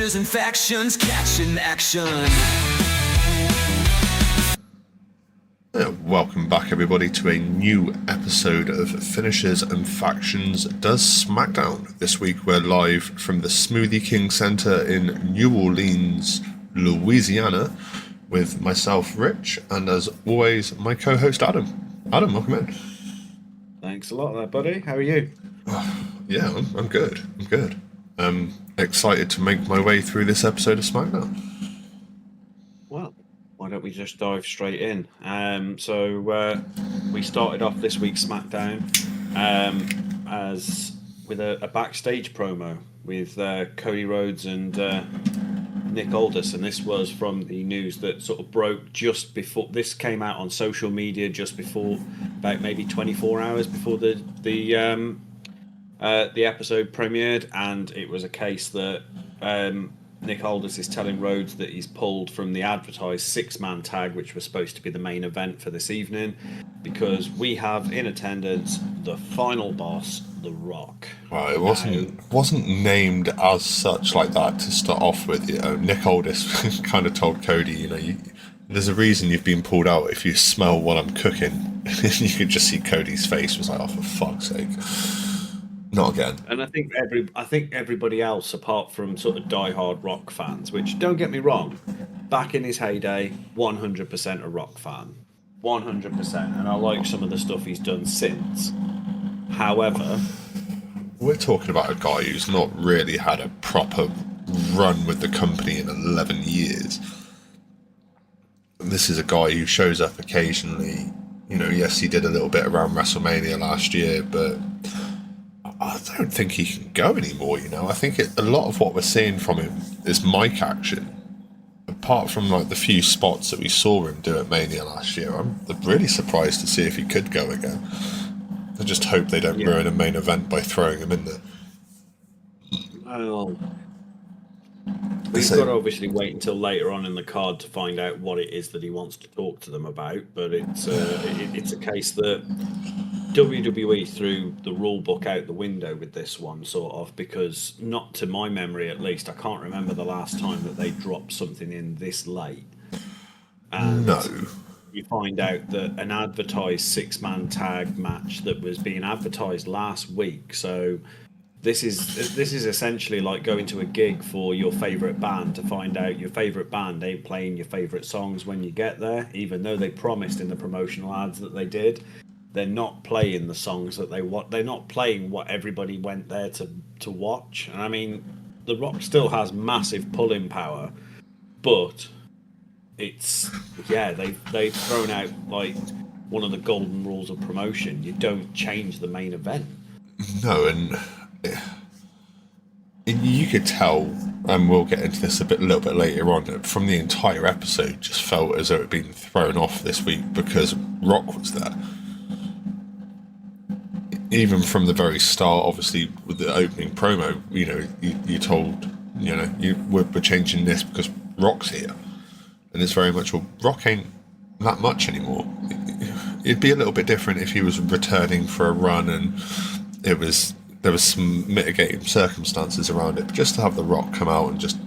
finishers and factions catching action. Welcome back, everybody, to a new episode of Finishers and Factions Does SmackDown. This week we're live from the Smoothie King Center in New Orleans, Louisiana, with myself, Rich, and as always, my co-host, Adam. Adam, welcome in. Thanks a lot there, buddy. How are you? Yeah, I'm good. I'm good. Excited to make my way through this episode of SmackDown. Well, why don't we just dive straight in? So we started off this week's SmackDown as with a backstage promo with Cody Rhodes and Nick Aldis, and this was from the news that sort of broke just before this came out on social media, just before, about maybe 24 hours before the episode premiered, and it was a case that Nick Aldis is telling Rhodes that he's pulled from the advertised six-man tag, which was supposed to be the main event for this evening, because we have in attendance the final boss, The Rock. Well, it wasn't named as such like that to start off with. You know, Nick Aldis kind of told Cody, there's a reason you've been pulled out. If you smell what I'm cooking, you could just see Cody's face was like, oh, for fuck's sake. Not again. And I think everybody else, apart from sort of diehard Rock fans, which don't get me wrong, back in his heyday, 100% a Rock fan, 100%, and I like some of the stuff he's done since. However, we're talking about a guy who's not really had a proper run with the company in 11 years. This is a guy who shows up occasionally. Yes, he did a little bit around WrestleMania last year, but I don't think he can go anymore, I think a lot of what we're seeing from him is mic action. Apart from the few spots that we saw him do at Mania last year, I'm really surprised to see if he could go again. I just hope they don't ruin a main event by throwing him in there. Well, we've got to obviously wait until later on in the card to find out what it is that he wants to talk to them about, but it's a case that WWE threw the rule book out the window with this one, sort of, because not to my memory at least, I can't remember the last time that they dropped something in this late. And no. You find out that an advertised six-man tag match that was being advertised last week, so this is essentially like going to a gig for your favourite band to find out your favourite band ain't playing your favourite songs when you get there, even though they promised in the promotional ads that they did. They're not playing the songs that they want. They're not playing what everybody went there to watch. And I mean, The Rock still has massive pulling power, but they've thrown out like one of the golden rules of promotion. You don't change the main event. No, and you could tell, and we'll get into this a little bit later on, from the entire episode just felt as though it had been thrown off this week because Rock was there. Even from the very start, obviously, with the opening promo, you told, we're changing this because Rock's here. And it's very much, well, Rock ain't that much anymore. It'd be a little bit different if he was returning for a run and there was some mitigating circumstances around it. But just to have The Rock come out and just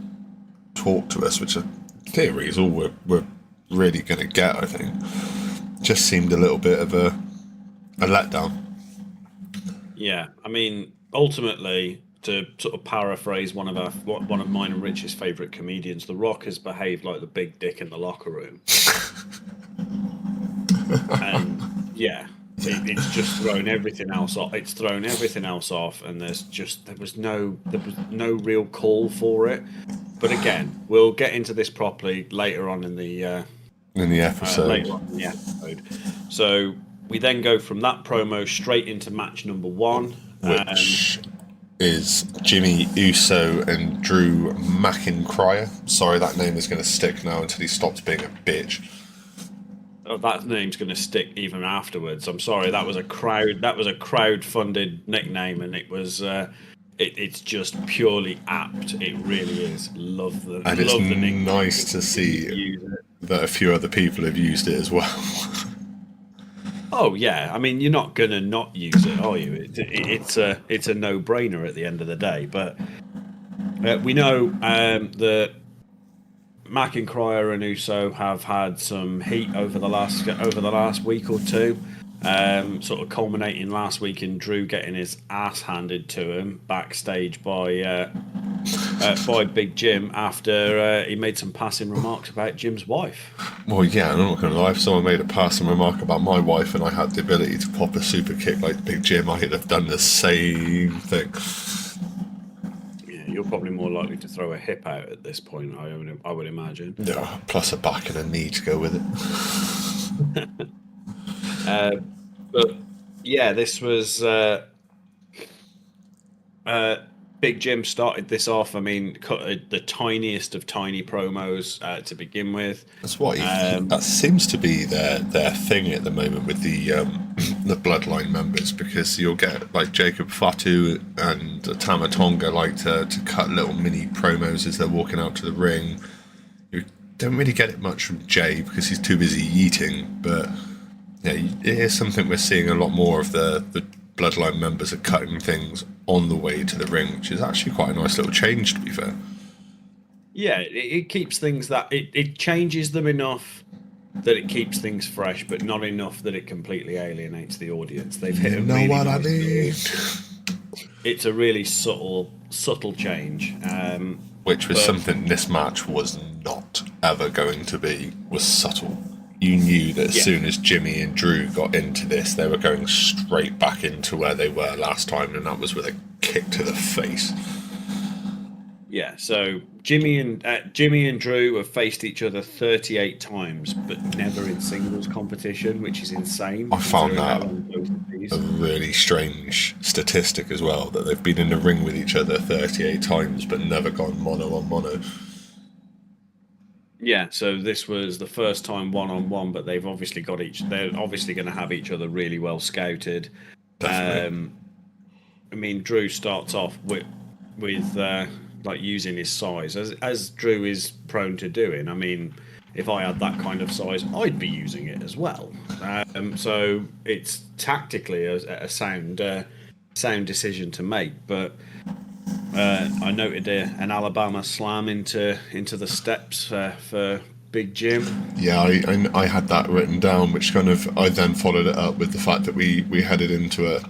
talk to us, which in theory is all we're really going to get, I think, just seemed a little bit of a letdown. Yeah, I mean, ultimately, to sort of paraphrase one of mine and Rich's favourite comedians, The Rock has behaved like the big dick in the locker room, and it's just thrown everything else off. It's thrown everything else off, and there was no real call for it. But again, we'll get into this properly later on in the episode. So we then go from that promo straight into match number one, which is Jimmy Uso and Drew McIntyre. Sorry, that name is going to stick now until he stops being a bitch. Oh, that name's going to stick even afterwards. I'm sorry, that was a crowd-funded nickname, and it was it's just purely apt. It really is. Love the nickname. Nice to see that a few other people have used it as well. Oh yeah, I mean, you're not gonna not use it, are you? It's a no-brainer at the end of the day. But We know that McIntyre and Uso have had some heat over the last week or two, sort of culminating last week in Drew getting his ass handed to him backstage by Big Jim after he made some passing remarks about Jim's wife. Well, yeah, and I'm not going to lie. If someone made a passing remark about my wife and I had the ability to pop a super kick like Big Jim, I'd have done the same thing. Yeah, you're probably more likely to throw a hip out at this point, I would imagine. Yeah, plus a back and a knee to go with it. But yeah, this was Big Jim started this off. I mean, cut the tiniest of tiny promos to begin with. That's what that seems to be their thing at the moment with the the Bloodline members, because you'll get like Jacob Fatu and Tama Tonga like to cut little mini promos as they're walking out to the ring. You don't really get it much from Jay because he's too busy eating, but yeah, it is something we're seeing a lot more of. The Bloodline members are cutting things on the way to the ring, which is actually quite a nice little change, to be fair. Yeah, it keeps things that it changes them enough that it keeps things fresh, but not enough that it completely alienates the audience. They've hit a really what I nice mean? It's a really subtle change. Which was something this match was not ever going to be, was subtle. You knew that as soon as Jimmy and Drew got into this, they were going straight back into where they were last time, and that was with a kick to the face. Yeah, so Jimmy and Drew have faced each other 38 times, but never in singles competition, which is insane. I found that a really strange statistic as well, that they've been in the ring with each other 38 times, but never gone mono on mono. Yeah, so this was the first time one-on-one, but they've obviously they're obviously going to have each other really well scouted. Definitely. I mean, Drew starts off with like using his size, as Drew is prone to doing. I mean, if I had that kind of size, I'd be using it as well. So it's tactically a sound decision to make, but I noted an Alabama slam into the steps for Big Jim. Yeah, I had that written down, which kind of I then followed it up with the fact that we headed into a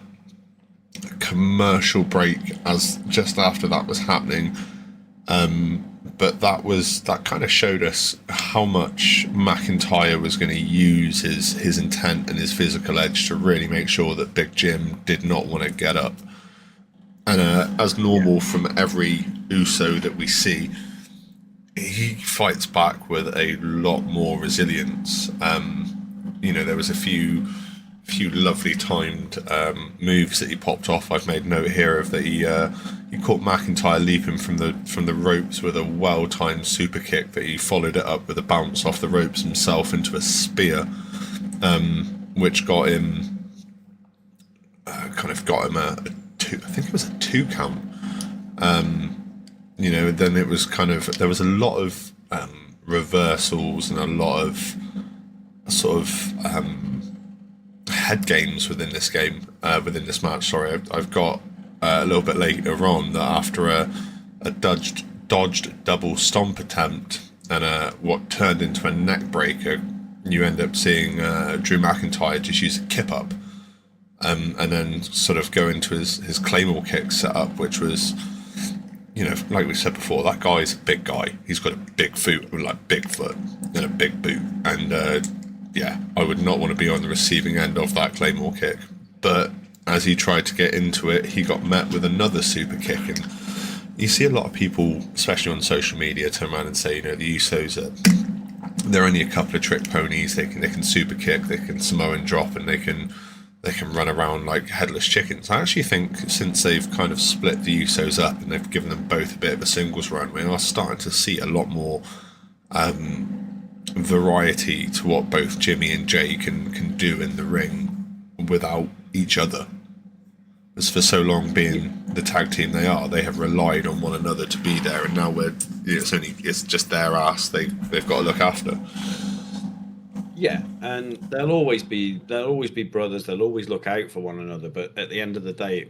commercial break as just after that was happening. But that kind of showed us how much McIntyre was going to use his intent and his physical edge to really make sure that Big Jim did not want to get up. And as normal from every Uso that we see, he fights back with a lot more resilience. There was a few lovely timed moves that he popped off. I've made note here of that he caught McIntyre leaping from the ropes with a well-timed super kick, that he followed it up with a bounce off the ropes himself into a spear, which got him I think it was a 2 count. Then it was there was a lot of reversals and a lot of sort of head games within this match. Sorry, I've got a little bit later on that after a dodged double stomp attempt and what turned into a neck breaker, you end up seeing Drew McIntyre just use a kip up. And then sort of go into his Claymore kick setup, which was, like we said before, that guy's a big guy. He's got a big foot, like Bigfoot, and a big boot. And I would not want to be on the receiving end of that Claymore kick. But as he tried to get into it, he got met with another super kick. And you see a lot of people, especially on social media, turn around and say, the Usos they're only a couple of trick ponies. They can super kick, they can Samoan drop, and they can run around like headless chickens. I actually think since they've kind of split the Usos up and they've given them both a bit of a singles run, we are starting to see a lot more variety to what both Jimmy and Jay can do in the ring without each other. As for so long being the tag team they are, they have relied on one another to be there, and now it's just their ass they've got to look after. Yeah, and they'll always be brothers. They'll always look out for one another. But at the end of the day,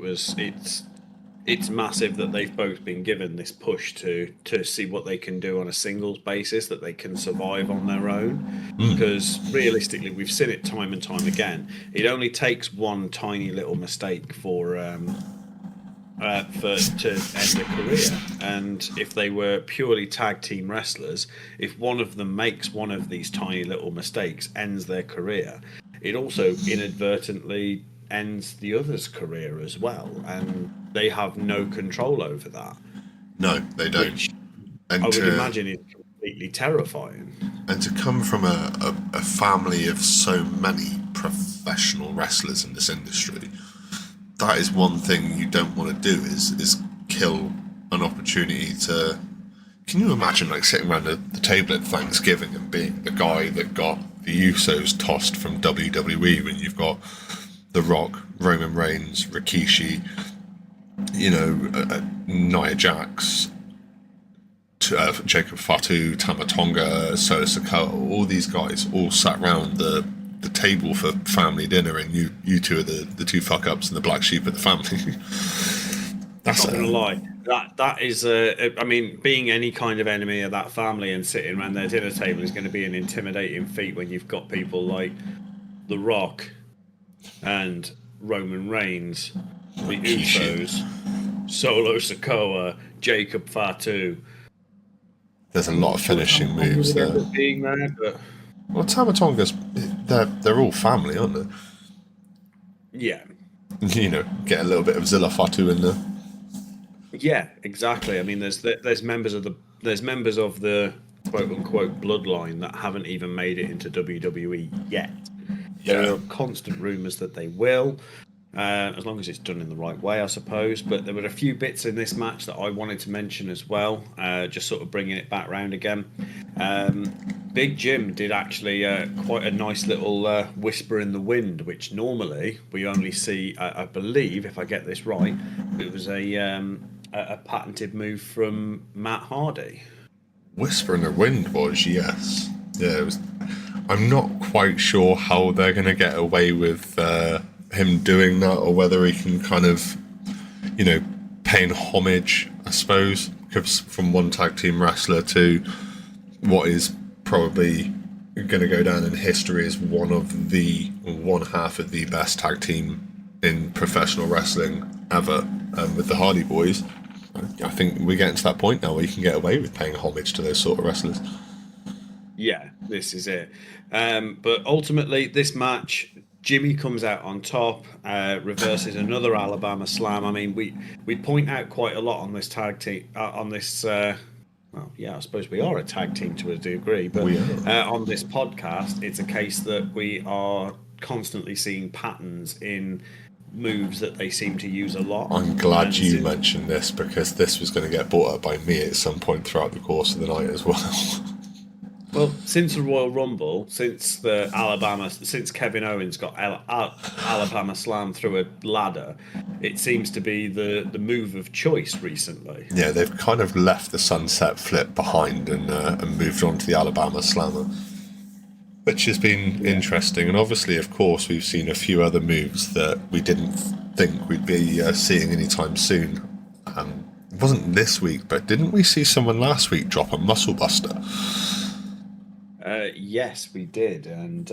it's massive that they've both been given this push to see what they can do on a singles basis, that they can survive on their own. Because realistically, we've seen it time and time again. It only takes one tiny little mistake for to end a career. And if they were purely tag team wrestlers, if one of them makes one of these tiny little mistakes, ends their career, it also inadvertently ends the other's career as well, and they have no control over that. No, they don't. Which And I would imagine is completely terrifying. And to come from a family of so many professional wrestlers in this industry, that is one thing you don't want to do is kill an opportunity to. Can you imagine like sitting around the table at Thanksgiving and being the guy that got the Usos tossed from WWE when you've got The Rock, Roman Reigns, Rikishi, Nia Jax, Jacob Fatu, Tama Tonga, Solo Sikoa, all these guys all sat round the table for family dinner, and you two are the two fuck ups and the black sheep of the family. That's not gonna lie. That is I mean, being any kind of enemy of that family and sitting around their dinner table is going to be an intimidating feat when you've got people like The Rock and Roman Reigns, the Usos, Solo Sikoa, Jacob Fatu. There's a lot of finishing moves there. Being there, but well, Tama Tonga's they're all family, aren't they? yeah. Get a little bit of Zilla Fatu in there. Yeah, exactly. I mean, there's members of the quote unquote bloodline that haven't even made it into WWE yet. There are constant rumours that they will, as long as it's done in the right way, I suppose. But there were a few bits in this match that I wanted to mention as well, just sort of bringing it back round again. Big Jim did actually quite a nice little whisper in the wind, which normally we only see, I believe, if I get this right, it was a patented move from Matt Hardy. Whisper in the wind was, yes. Yeah, it was. I'm not quite sure how they're going to get away with him doing that, or whether he can kind of, paying homage, I suppose, from one tag team wrestler to what is probably going to go down in history as one half of the best tag team in professional wrestling ever, with the Hardy Boys. I think we're getting to that point now where you can get away with paying homage to those sort of wrestlers. Yeah, this is it. But ultimately, this match, Jimmy comes out on top, reverses another Alabama Slam. I mean, we point out quite a lot on this tag team, on this. Well, yeah, I suppose we are a tag team to a degree, but on this podcast, it's a case that we are constantly seeing patterns in moves that they seem to use a lot. I'm glad you mentioned this, because this was going to get brought up by me at some point throughout the course of the night as well. Well, since the Royal Rumble, since Kevin Owens got Alabama Slam through a ladder, it seems to be the move of choice recently. Yeah, they've kind of left the sunset flip behind and moved on to the Alabama Slammer, which has been interesting. And obviously, of course, we've seen a few other moves that we didn't think we'd be seeing anytime soon. It wasn't this week, but didn't we see someone last week drop a muscle buster? Yes, we did, and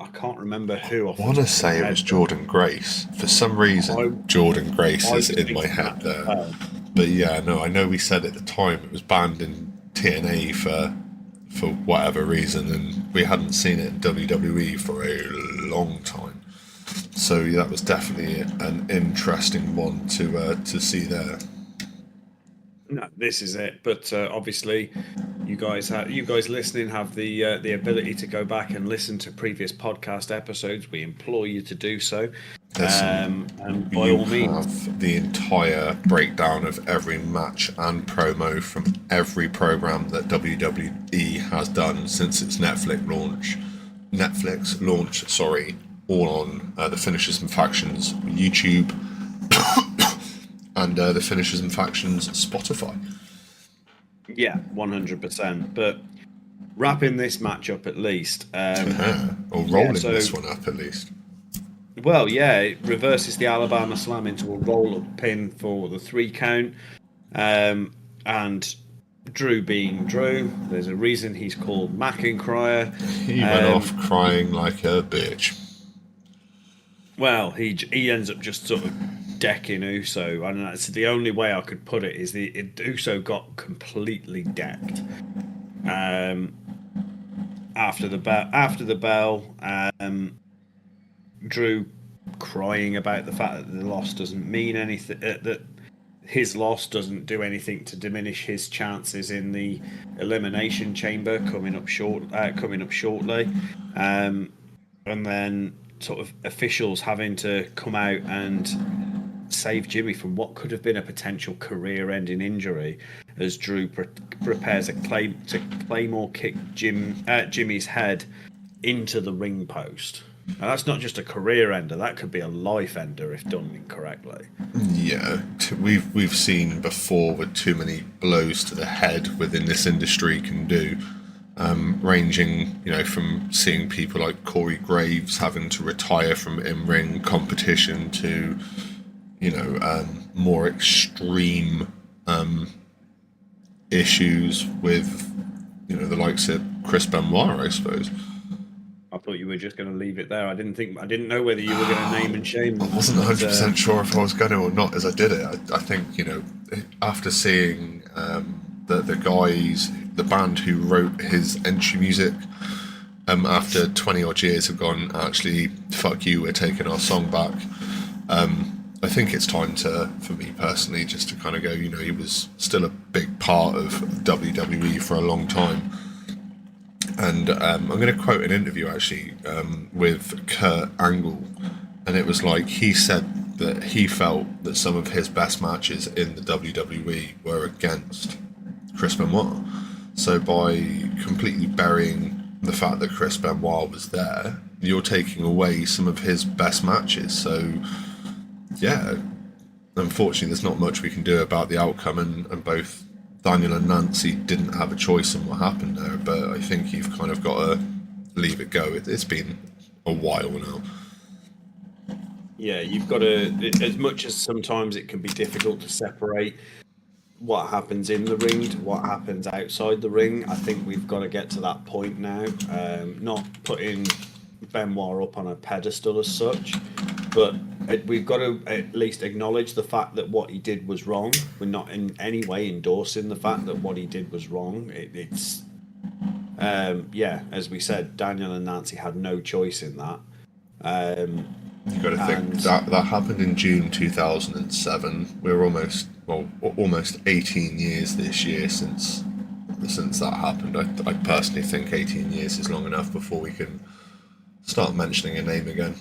I can't remember who. I want to say it was Jordan Grace. For some reason, Jordan Grace is in my head there. But yeah, no, I know we said at the time it was banned in TNA for whatever reason, and we hadn't seen it in WWE for a long time. So yeah, that was definitely an interesting one to see there. No, this is it. But obviously, you guys listening have the ability to go back and listen to previous podcast episodes. We implore you to do so. And by all means, have the entire breakdown of every match and promo from every program that WWE has done since its Netflix launch. Sorry, all on the Finishers and Factions YouTube. And the Finishers and Factions Spotify. Yeah, 100%. But wrapping this match up at least. Or rolling this one up at least. Well, yeah, it reverses the Alabama Slam into a roll-up pin for the 3 count. And Drew being Drew, there's a reason he's called Mackin-Cryer. He went off crying like a bitch. Well, he ends up just sort of decking Uso, and that's the only way I could put it. Uso got completely decked after the bell. Drew crying about the fact that the loss doesn't mean anything. That his loss doesn't do anything to diminish his chances in the elimination chamber coming up shortly. And then sort of officials having to come out and save Jimmy from what could have been a potential career-ending injury as Drew prepares a Claymore kick Jimmy's head into the ring post. And that's not just a career ender; that could be a life ender if done incorrectly. Yeah, we've seen before what too many blows to the head within this industry can do. Ranging, from seeing people like Corey Graves having to retire from in-ring competition to, more extreme issues with, the likes of Chris Benoit, I suppose. I thought you were just going to leave it there. I didn't know whether you were going to name and shame them. I wasn't 100% sure if I was going to or not as I did it. I think, after seeing the band who wrote his entry music, after 20 odd years have gone, actually, fuck you, we're taking our song back. I think it's time for me personally, just to kind of go, he was still a big part of WWE for a long time. And I'm going to quote an interview actually with Kurt Angle, and it was like he said that he felt that some of his best matches in the WWE were against Chris Benoit. So by completely burying the fact that Chris Benoit was there, you're taking away some of his best matches. So yeah, unfortunately, there's not much we can do about the outcome, and both Daniel and Nancy didn't have a choice in what happened there, but I think you've kind of got to leave it go. It's been a while now. Yeah, you've got to, as much as sometimes it can be difficult to separate what happens in the ring to what happens outside the ring, I think we've got to get to that point now. Not putting Benoit up on a pedestal as such, but we've got to at least acknowledge the fact that what he did was wrong. We're not in any way endorsing the fact that what he did was wrong. As we said, Daniel and Nancy had no choice in that. You've got to think that happened in June 2007. We're almost 18 years this year since that happened. I personally think 18 years is long enough before we can start mentioning a name again.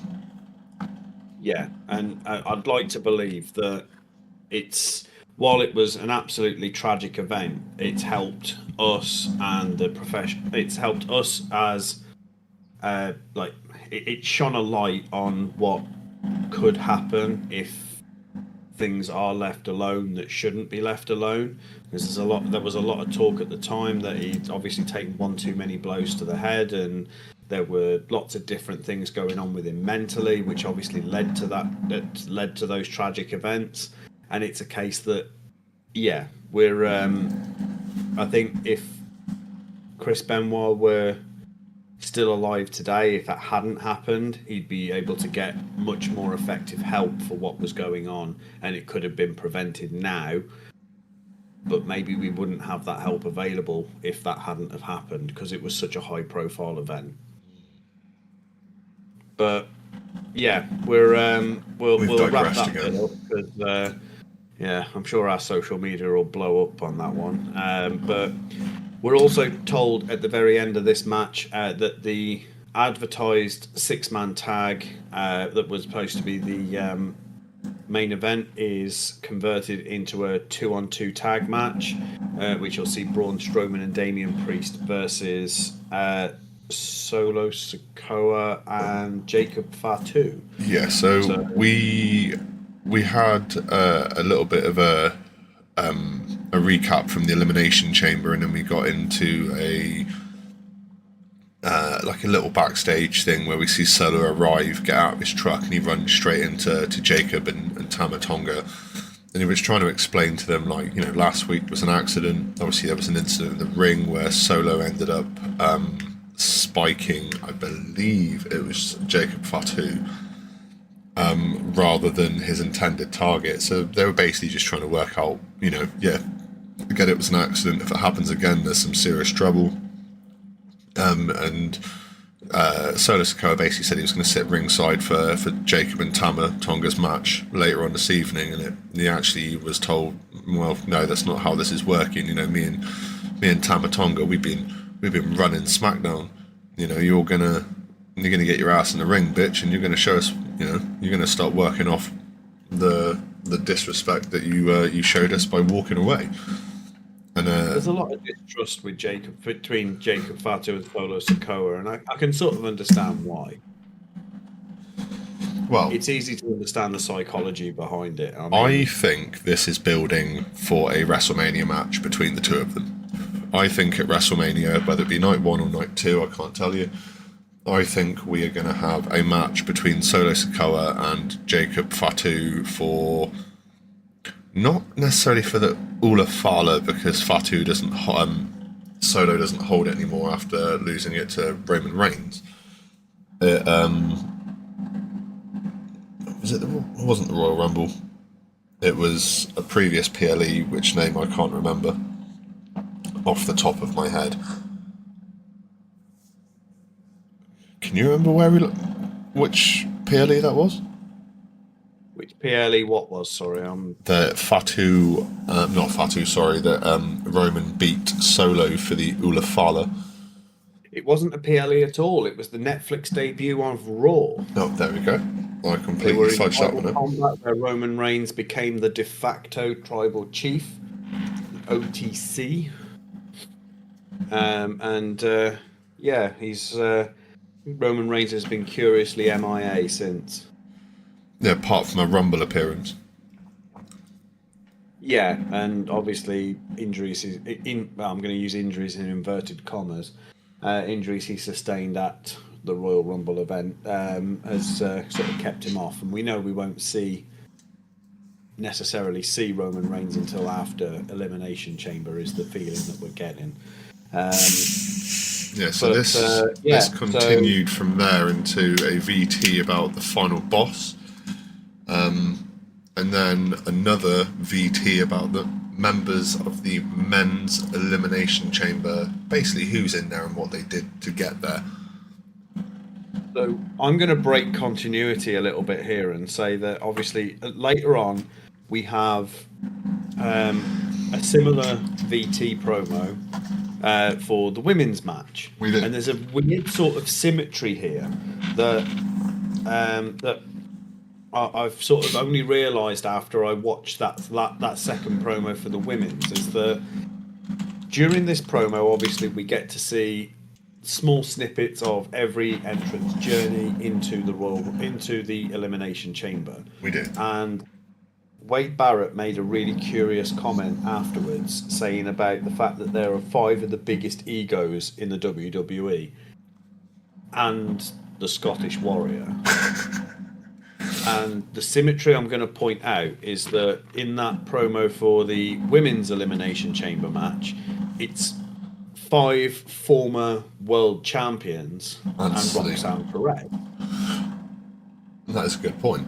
Yeah, and I'd like to believe that while it was an absolutely tragic event, it's helped us and the profession. It's helped us as it shone a light on what could happen if things are left alone that shouldn't be left alone. Because there was a lot of talk at the time that he'd obviously taken one too many blows to the head, and there were lots of different things going on with him mentally, which obviously led to those tragic events. And it's a case that, yeah, we're. I think if Chris Benoit were still alive today, if that hadn't happened, he'd be able to get much more effective help for what was going on, and it could have been prevented now. But maybe we wouldn't have that help available if that hadn't have happened, because it was such a high-profile event. But yeah, we'll wrap that bit up because I'm sure our social media will blow up on that one. But we're also told at the very end of this match that the advertised 6-man tag that was supposed to be the main event is converted into a 2-on-2 tag match, which you'll see Braun Strowman and Damian Priest versus Solo Sikoa and Jacob Fatu. Yeah, so we had a little bit of a recap from the Elimination Chamber, and then we got into like a little backstage thing where we see Solo arrive, get out of his truck, and he runs straight into Jacob and Tama Tonga. And he was trying to explain to them, like, last week was an accident. Obviously, there was an incident in the ring where Solo ended up spiking, I believe it was Jacob Fatu, rather than his intended target. So they were basically just trying to work out, again, it was an accident. If it happens again, there's some serious trouble. And Solo Sikoa basically said he was going to sit ringside for Jacob and Tama Tonga's match later on this evening, and he actually was told, well, no, that's not how this is working. Me and Tama Tonga, we've been running SmackDown. You're gonna get your ass in the ring, bitch, and you're gonna show us. You're gonna start working off the disrespect that you showed us by walking away. And there's a lot of distrust with between Jacob Fatu and Solo Sikoa, and I can sort of understand why. Well, it's easy to understand the psychology behind it. I think this is building for a WrestleMania match between the two of them. I think at WrestleMania, whether it be night 1 or night 2, I can't tell you, I think we are going to have a match between Solo Sikoa and Jacob Fatu for... not necessarily for the Ula Fala, because Fatu doesn't, Solo doesn't hold it anymore after losing it to Roman Reigns. It wasn't the Royal Rumble. It was a previous PLE, which name I can't remember off the top of my head. Can you remember which PLE that was? Which PLE what was? Sorry, the Fatu, not Fatu, sorry, that Roman beat Solo for the Ula Fala. It wasn't a PLE at all. It was the Netflix debut of Raw. Oh, there we go. I completely fudged that one up. Where Roman Reigns became the de facto tribal chief, OTC. He's Roman Reigns has been curiously MIA since. Yeah, apart from a Rumble appearance. Yeah, and obviously injuries. I'm going to use injuries in inverted commas. Injuries he sustained at the Royal Rumble event has sort of kept him off, and we know we won't necessarily see Roman Reigns until after Elimination Chamber, is the feeling that we're getting. This continued from there into a VT about the final boss, and then another VT about the members of the men's Elimination Chamber, basically who's in there and what they did to get there. So I'm going to break continuity a little bit here and say that obviously later on we have a similar VT promo for the women's match, and there's a weird sort of symmetry here that I've sort of only realised after I watched that second promo for the women's, is that during this promo, obviously we get to see small snippets of every entrant's journey into the Elimination Chamber. We do. And Wade Barrett made a really curious comment afterwards, saying about the fact that there are 5 of the biggest egos in the WWE and the Scottish Warrior. And the symmetry I'm going to point out is that in that promo for the women's Elimination Chamber match, it's 5 former world champions and Roxanne Perez. That is a good point.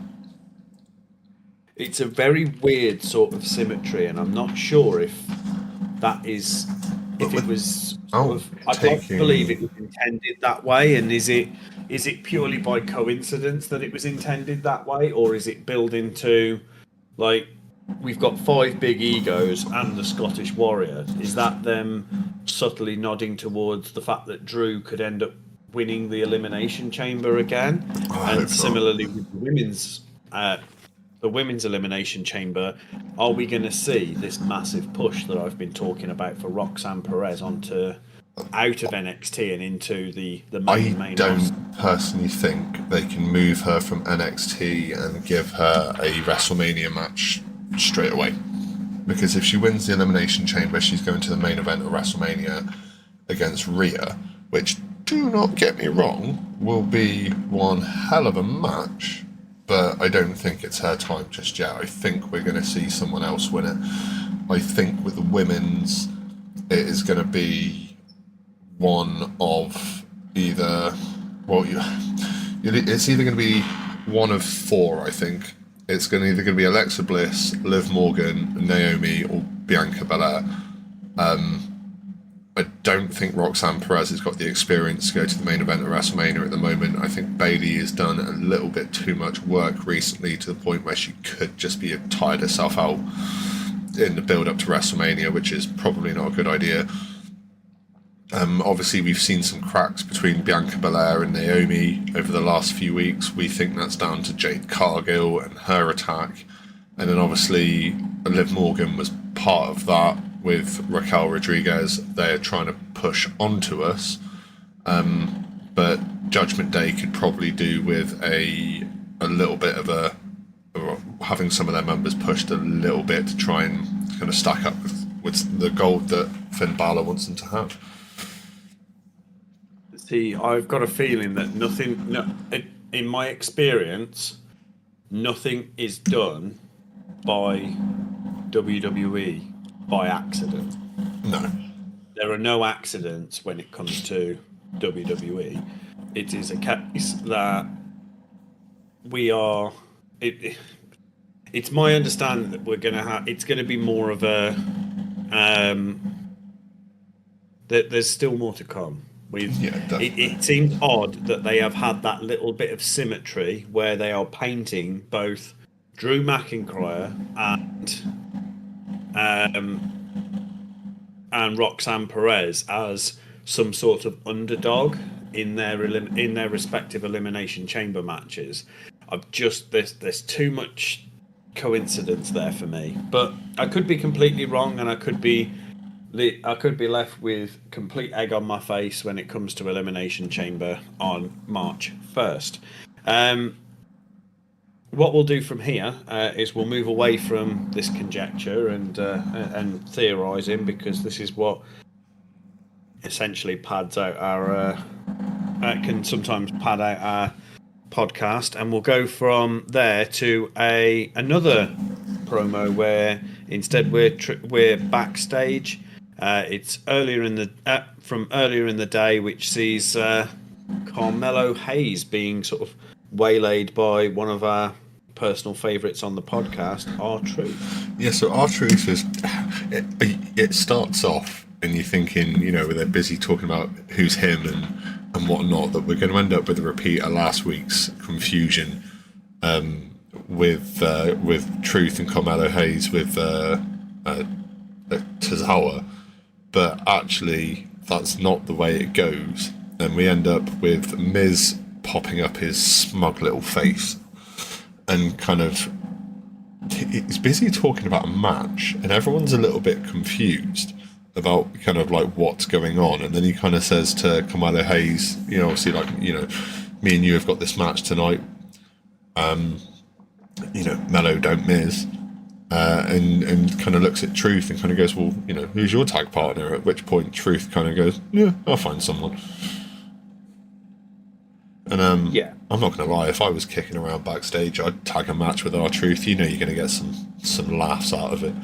It's a very weird sort of symmetry, and I'm not sure if that is... if it was... I don't believe it was intended that way, and is it purely by coincidence that it was intended that way, or is it built into, like, we've got 5 big egos and the Scottish Warrior? Is that them subtly nodding towards the fact that Drew could end up winning the Elimination Chamber again? And similarly with the women's Elimination Chamber, are we going to see this massive push that I've been talking about for Roxanne Perez out of NXT and into the main I don't roster? personally think they can move her from NXT and give her a WrestleMania match straight away, because if she wins the Elimination Chamber, she's going to the main event of WrestleMania against Rhea, which, to do not get me wrong, will be one hell of a match, but I don't think it's her time just yet. I think we're going to see someone else win it. I think with the women's, it is going to be one of either, well, it's either going to be one of four, I think. It's either going to be Alexa Bliss, Liv Morgan, Naomi, or Bianca Belair. I don't think Roxanne Perez has got the experience to go to the main event of WrestleMania at the moment. I think Bayley has done a little bit too much work recently to the point where she could just be tired herself out in the build-up to WrestleMania, which is probably not a good idea. Obviously, we've seen some cracks between Bianca Belair and Naomi over the last few weeks. We think that's down to Jade Cargill and her attack. And then obviously, Liv Morgan was part of that with Raquel Rodriguez. They're trying to push onto us. But Judgment Day could probably do with a little bit of having some of their members pushed a little bit to try and kind of stack up with the gold that Finn Balor wants them to have. See, I've got a feeling that in my experience, nothing is done by WWE by accident. No. There are no accidents when it comes to WWE. It is a case that we are. It's my understanding that we're going to have. It's going to be more of a. There's still more to come. It seems odd that they have had that little bit of symmetry where they are painting both Drew McIntyre and Roxanne Perez as some sort of underdog in their respective Elimination Chamber matches. There's too much coincidence there for me, but I could be completely wrong, and I could be left with complete egg on my face when it comes to Elimination Chamber on March 1st. What we'll do from here is we'll move away from this conjecture and theorising, because this is what essentially pads out our can sometimes pad out our podcast, and we'll go from there to another promo where instead we're backstage. It's earlier in the day, which sees Carmelo Hayes being sort of waylaid by one of our personal favourites on the podcast, R-Truth. Yeah, so R-Truth is... It starts off and you're thinking, where they're busy talking about who's him and whatnot, that we're going to end up with a repeat of last week's confusion with Truth and Carmelo Hayes with Tozawa. But actually, that's not the way it goes. And we end up with Miz popping up his smug little face and kind of... He's busy talking about a match, and everyone's a little bit confused about kind of like what's going on. And then he kind of says to Carmelo Hayes, obviously, like, me and you have got this match tonight. Mello don't miss. And kind of looks at Truth and kind of goes, well, who's your tag partner? At which point Truth kind of goes, yeah, I'll find someone. And I'm not going to lie, if I was kicking around backstage, I'd tag a match with R-Truth. You're going to get some laughs out of it.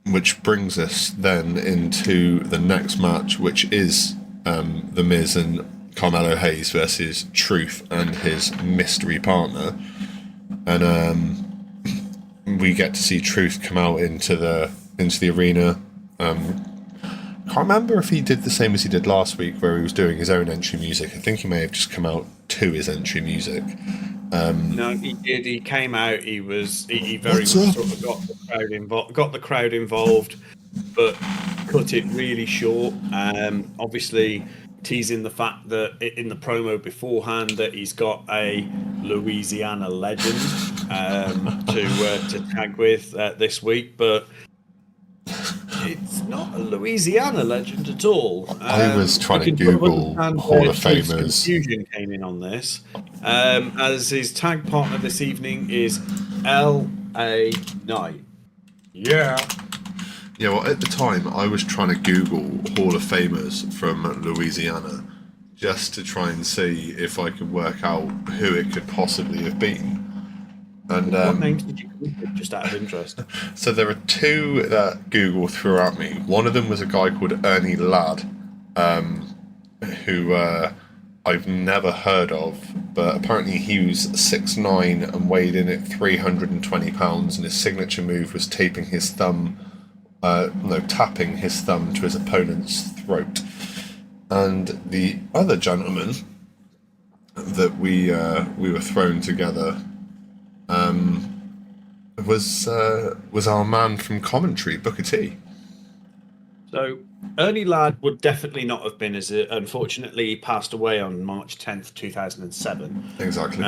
Which brings us then into the next match, which is The Miz and Carmelo Hayes versus Truth and his mystery partner. And we get to see Truth come out into the arena. Can't remember if he did the same as he did last week, where he was doing his own entry music. I think he may have just come out to his entry music. No, he did. He came out. He very much sort of got the crowd involved, but cut it really short. Obviously, teasing the fact that in the promo beforehand that he's got a Louisiana legend to tag with this week, but it's not a Louisiana legend at all. I was trying to Google Hall of Famers. Confusion came in on this, as his tag partner this evening is L.A. Knight. Yeah. Yeah, well, at the time, I was trying to Google Hall of Famers from Louisiana just to try and see if I could work out who it could possibly have been. And What names did you come up with, just out of interest? so there are two that Google threw at me. One of them was a guy called Ernie Ladd, who I've never heard of, but apparently he was 6'9" and weighed in at 320 pounds, and his signature move was taping his thumb, tapping his thumb to his opponent's throat. And the other gentleman that we were thrown together was our man from commentary, Booker T. So Ernie Ladd would definitely not have been, as unfortunately he passed away on March 10th, 2007. Exactly.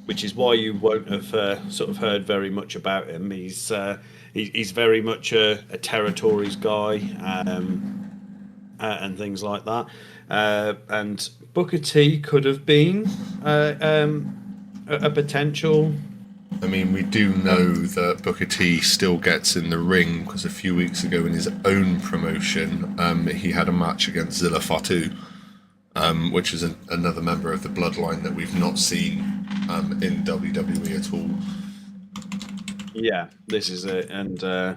Which is why you won't have sort of heard very much about him. He's very much a territories guy and things like that. And Booker T could have been a potential. I mean, we do know that Booker T still gets in the ring because a few weeks ago in his own promotion, he had a match against Zilla Fatu, which is another member of the bloodline that we've not seen in WWE at all. Yeah, this is it. And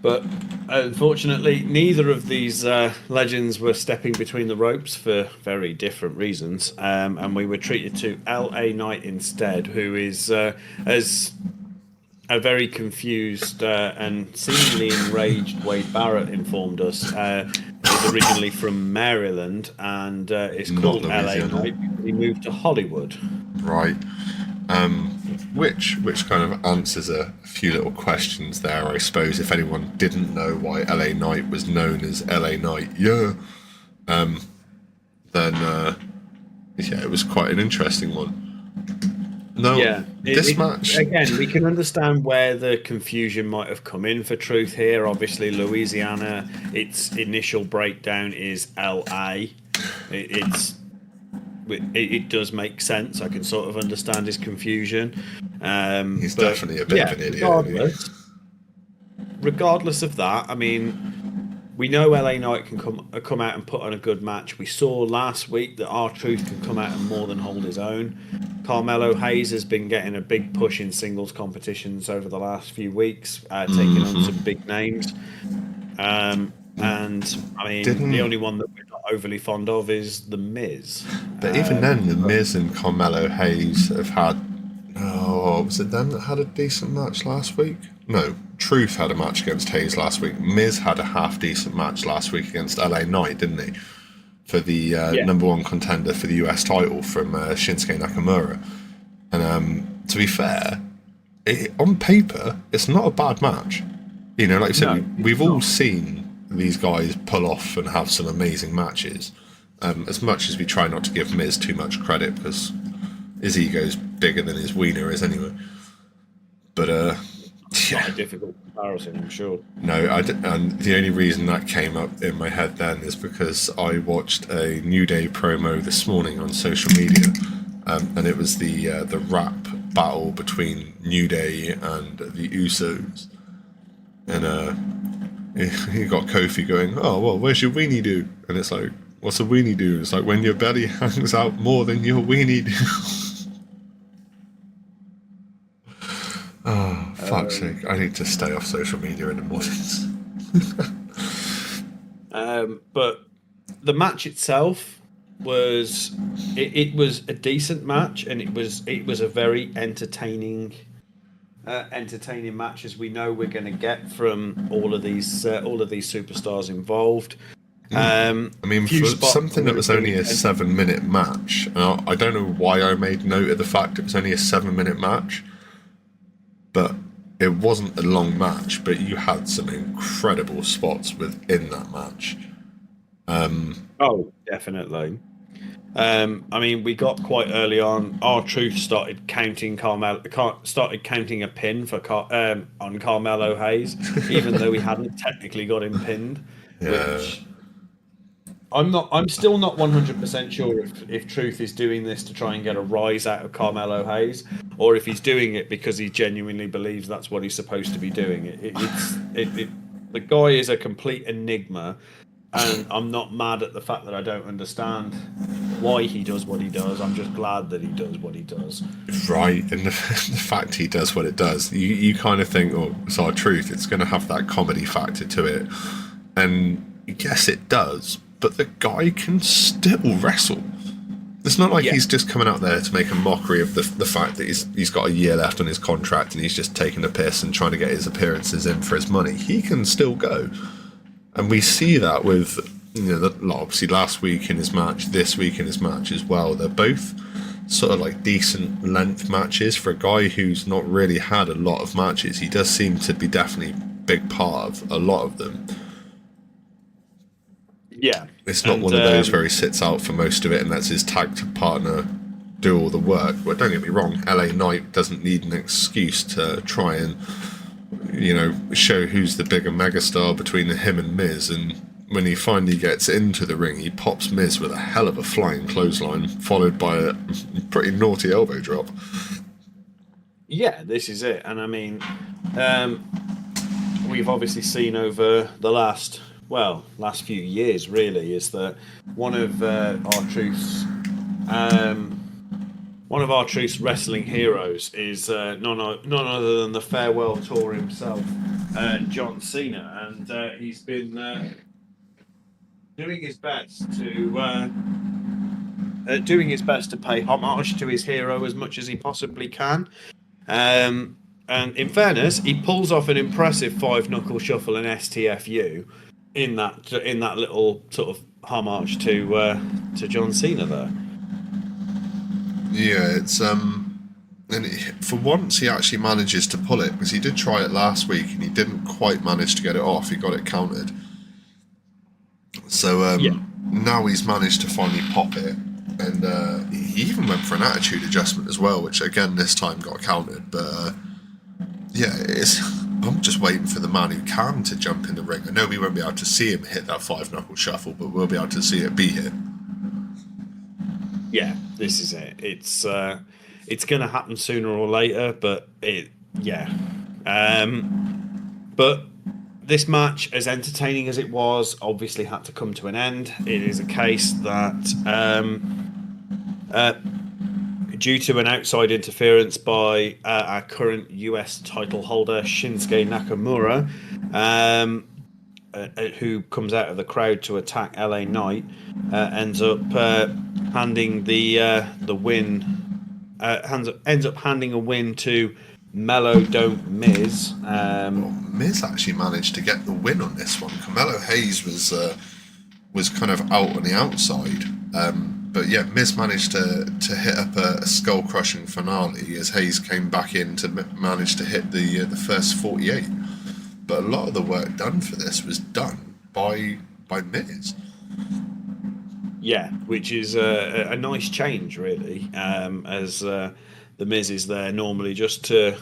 but unfortunately, neither of these legends were stepping between the ropes for very different reasons. And we were treated to LA Knight instead, who is as a very confused and seemingly enraged Wade Barrett informed us, is originally from Maryland and is called LA Knight because he moved to Hollywood. Right. Which kind of answers a few little questions there, I suppose. If anyone didn't know why LA Knight was known as LA Knight, then it was quite an interesting one. No, Yeah, this match again, we can understand where the confusion might have come in for Truth here. Obviously, Louisiana, its initial breakdown is LA. It does make sense. I can sort of understand his confusion. He's definitely a bit of an idiot. Regardless of that, I mean, we know LA Knight can come out and put on a good match. We saw last week that R-Truth can come out and more than hold his own. Carmelo Hayes has been getting a big push in singles competitions over the last few weeks, taking on some big names. And I mean, the only one that we're not overly fond of is The Miz. But even then, The Miz and Carmelo Hayes have had. Oh, was it them that had a decent match last week? No, Truth had a match against Hayes last week. Miz had a half decent match last week against LA Knight, didn't he? For the number one contender for the US title from Shinsuke Nakamura. And to be fair, on paper, it's not a bad match. You know, like you said, we've all seen these guys pull off and have some amazing matches. As much as we try not to give Miz too much credit because his ego's bigger than his wiener is anyway. But Not a difficult comparison, I'm sure. No, and the only reason that came up in my head then is because I watched a New Day promo this morning on social media, and it was the rap battle between New Day and the Usos, and you got Kofi going, "Oh well, where's your weenie do?" And it's like, "What's a weenie do?" It's like when your belly hangs out more than your weenie do. Oh, fuck's sake! I need to stay off social media in the mornings. But the match itself was it was a decent match, and it was a very entertaining match, as we know we're going to get from all of these superstars involved. I mean, for something that was only a 7-minute match, I don't know why I made note of the fact it was only a 7-minute match, but it wasn't a long match, but you had some incredible spots within that match. Oh, definitely. I mean, we got quite early on. R-Truth started counting a pin for on Carmelo Hayes, even though he hadn't technically got him pinned. Yeah. Which I'm still not 100% sure if Truth is doing this to try and get a rise out of Carmelo Hayes, or if he's doing it because he genuinely believes that's what he's supposed to be doing. The guy is a complete enigma, and I'm not mad at the fact that I don't understand why he does what he does. I'm just glad that he does what he does. Right, and the fact he does what it does, you kind of think, oh, it's our truth. It's going to have that comedy factor to it, and yes, it does. But the guy can still wrestle. It's not like he's just coming out there to make a mockery of the fact that he's got a year left on his contract and he's just taking a piss and trying to get his appearances in for his money. He can still go, and we see that with obviously last week in his match, this week in his match as well. They're both sort of like decent length matches for a guy who's not really had a lot of matches. He does seem to be definitely a big part of a lot of them. Yeah. It's not one of those where he sits out for most of it and lets his tag partner do all the work. Well, don't get me wrong, LA Knight doesn't need an excuse to try and, show who's the bigger megastar between him and Miz. And when he finally gets into the ring, he pops Miz with a hell of a flying clothesline, followed by a pretty naughty elbow drop. Yeah, this is it. And I mean, we've obviously seen over the last few years, really, is that one of our truth's wrestling heroes is none other than the farewell tour himself, John Cena, and he's been doing his best to pay homage to his hero as much as he possibly can. And in fairness, he pulls off an impressive 5-knuckle shuffle and STFU in that little sort of homage to John Cena there. Yeah, it's for once he actually manages to pull it, because he did try it last week and he didn't quite manage to get it off. He got it counted. So now he's managed to finally pop it, and he even went for an attitude adjustment as well, which again this time got counted. But I'm just waiting for the man who can to jump in the ring. I know we won't be able to see him hit that 5-knuckle shuffle, but we'll be able to see it be hit. Yeah, this is it. It's going to happen sooner or later, but but this match, as entertaining as it was, obviously had to come to an end. It is a case that due to an outside interference by our current US title holder, Shinsuke Nakamura, who comes out of the crowd to attack LA Knight, ends up handing the win. Ends up handing a win to Mello Don't Miz. Miz actually managed to get the win on this one. Carmelo Hayes was kind of out on the outside. But yeah, Miz managed to hit up a skull-crushing finale as Hayes came back in to manage to hit the first 48. But a lot of the work done for this was done by Miz. Yeah, which is a nice change, really, as the Miz is there normally just to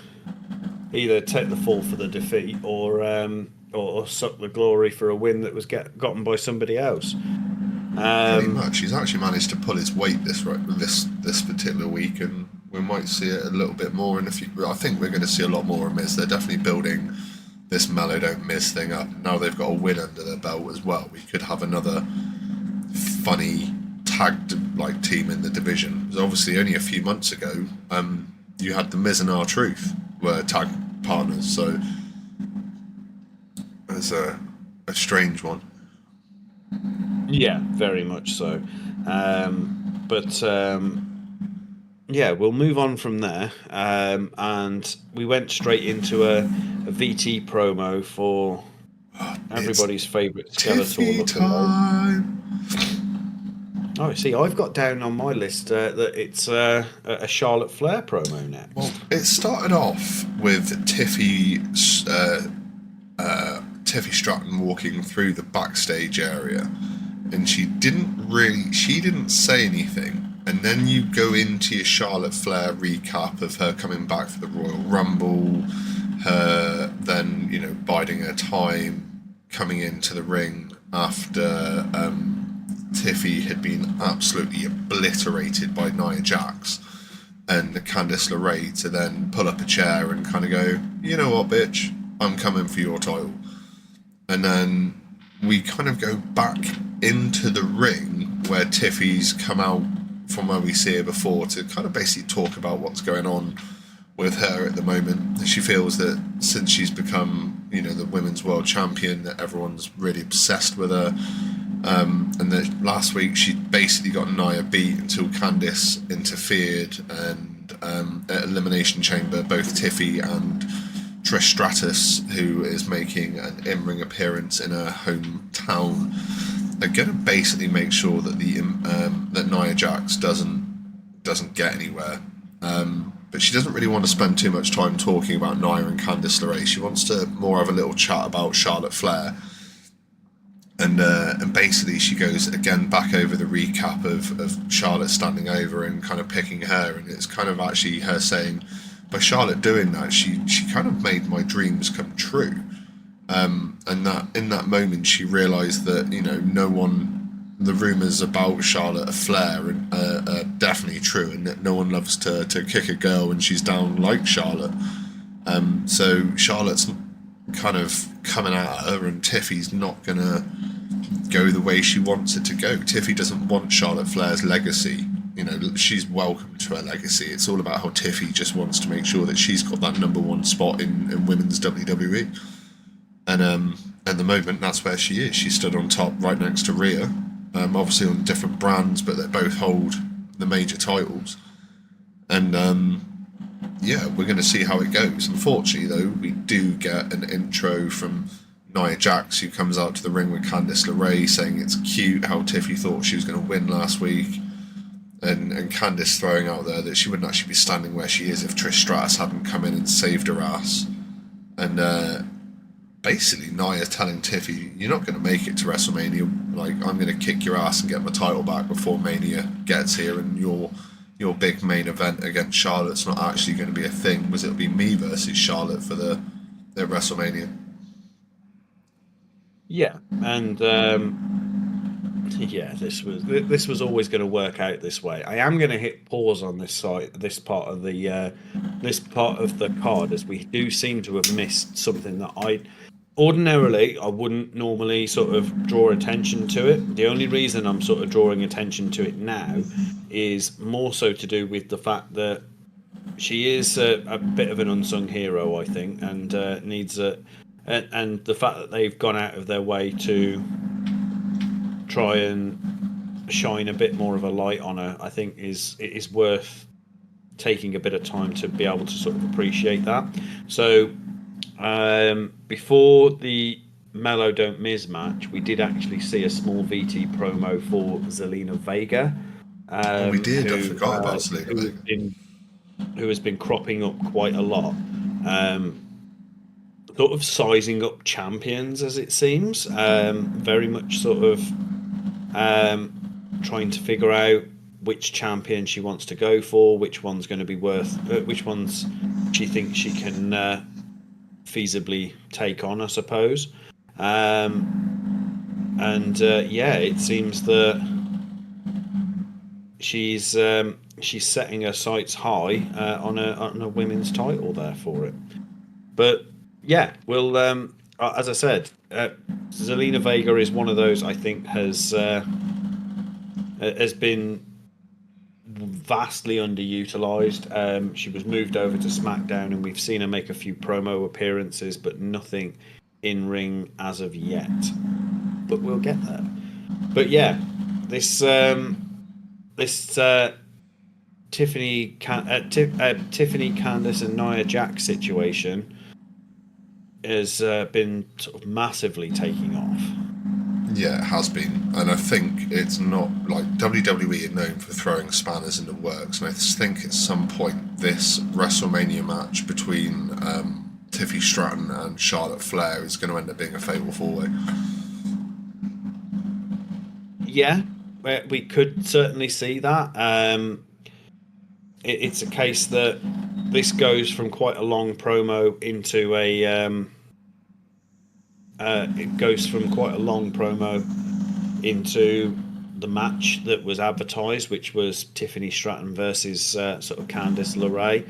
either take the fall for the defeat or suck the glory for a win that was gotten by somebody else. Pretty much. He's actually managed to pull his weight this particular week, and we might see it a little bit more in the future. I think we're going to see a lot more of Miz. They're definitely building this Mellow Don't Miz thing up. Now they've got a win under their belt as well. We could have another funny tagged team in the division. Because obviously only a few months ago, you had the Miz and R-Truth were tag partners, so it's a strange one. Yeah, very much so. We'll move on from there. And we went straight into a VT promo for everybody's favourite Skeletor lookalike. Oh, see, I've got down on my list that it's a Charlotte Flair promo next. Well, it started off with Tiffy Stratton walking through the backstage area, and she didn't say anything. And then you go into your Charlotte Flair recap of her coming back for the Royal Rumble, her then, biding her time, coming into the ring after Tiffy had been absolutely obliterated by Nia Jax, and Candice LeRae to then pull up a chair and kind of go, you know what, bitch, I'm coming for your title. And then we kind of go back into the ring where Tiffy's come out from where we see her before to kind of basically talk about what's going on with her at the moment. She feels that since she's become, the women's world champion, that everyone's really obsessed with her. And that last week she basically got Nia beat until Candice interfered, and at Elimination Chamber, both Tiffy and Trish Stratus, who is making an in-ring appearance in her hometown, are going to basically make sure that that Nia Jax doesn't get anywhere. But she doesn't really want to spend too much time talking about Nia and Candice LeRae. She wants to more have a little chat about Charlotte Flair. And basically she goes again back over the recap of Charlotte standing over and kind of picking her, and it's kind of actually her saying, by Charlotte doing that, she kind of made my dreams come true. And that in that moment she realised that the rumours about Charlotte Flair are definitely true, and that no one loves to kick a girl when she's down like Charlotte. So Charlotte's kind of coming at her, and Tiffy's not gonna go the way she wants it to go. Tiffy doesn't want Charlotte Flair's legacy. She's welcome to her legacy. It's all about how Tiffy just wants to make sure that she's got that number one spot in women's WWE. And at the moment, that's where she is. She stood on top right next to Rhea, obviously on different brands, but they both hold the major titles. And we're going to see how it goes. Unfortunately, though, we do get an intro from Nia Jax, who comes out to the ring with Candice LeRae, saying it's cute how Tiffy thought she was going to win last week. And Candice throwing out there that she wouldn't actually be standing where she is if Trish Stratus hadn't come in and saved her ass. And basically Nia telling Tiffy, you're not going to make it to WrestleMania. Like, I'm going to kick your ass and get my title back before Mania gets here, and your big main event against Charlotte's not actually going to be a thing, because it'll be me versus Charlotte for the WrestleMania. Yeah, and this was always going to work out this way. I am going to hit pause on this part of the card, as we do seem to have missed something that I wouldn't normally sort of draw attention to it. The only reason I'm sort of drawing attention to it now is more so to do with the fact that she is a bit of an unsung hero, I think, and needs and the fact that they've gone out of their way to try and shine a bit more of a light on her, I think it is worth taking a bit of time to be able to sort of appreciate that. So before the Mello Don't Miz match, we did actually see a small VT promo for Zelina Vega. We did. I forgot about Zelina Vega, who has been cropping up quite a lot. Sort of sizing up champions, as it seems. Very much sort of trying to figure out which champion she wants to go for, which one's going to be which ones she thinks she can feasibly take on, I suppose. It seems that she's setting her sights high on a women's title there for it. But yeah, we'll as I said, Zelina Vega is one of those I think has been vastly underutilized. She was moved over to SmackDown, and we've seen her make a few promo appearances, but nothing in ring as of yet. But we'll get there. But yeah, this Tiffany, Candice, and Nia Jax situation has been sort of massively taking off. Yeah, it has been, and I think it's not like WWE are known for throwing spanners in the works, and I think at some point this WrestleMania match between Tiffy Stratton and Charlotte Flair is going to end up being a fatal four-way. Yeah, we could certainly see that. It's a case that this goes from quite a long promo into the match that was advertised, which was Tiffany Stratton versus sort of Candice LeRae.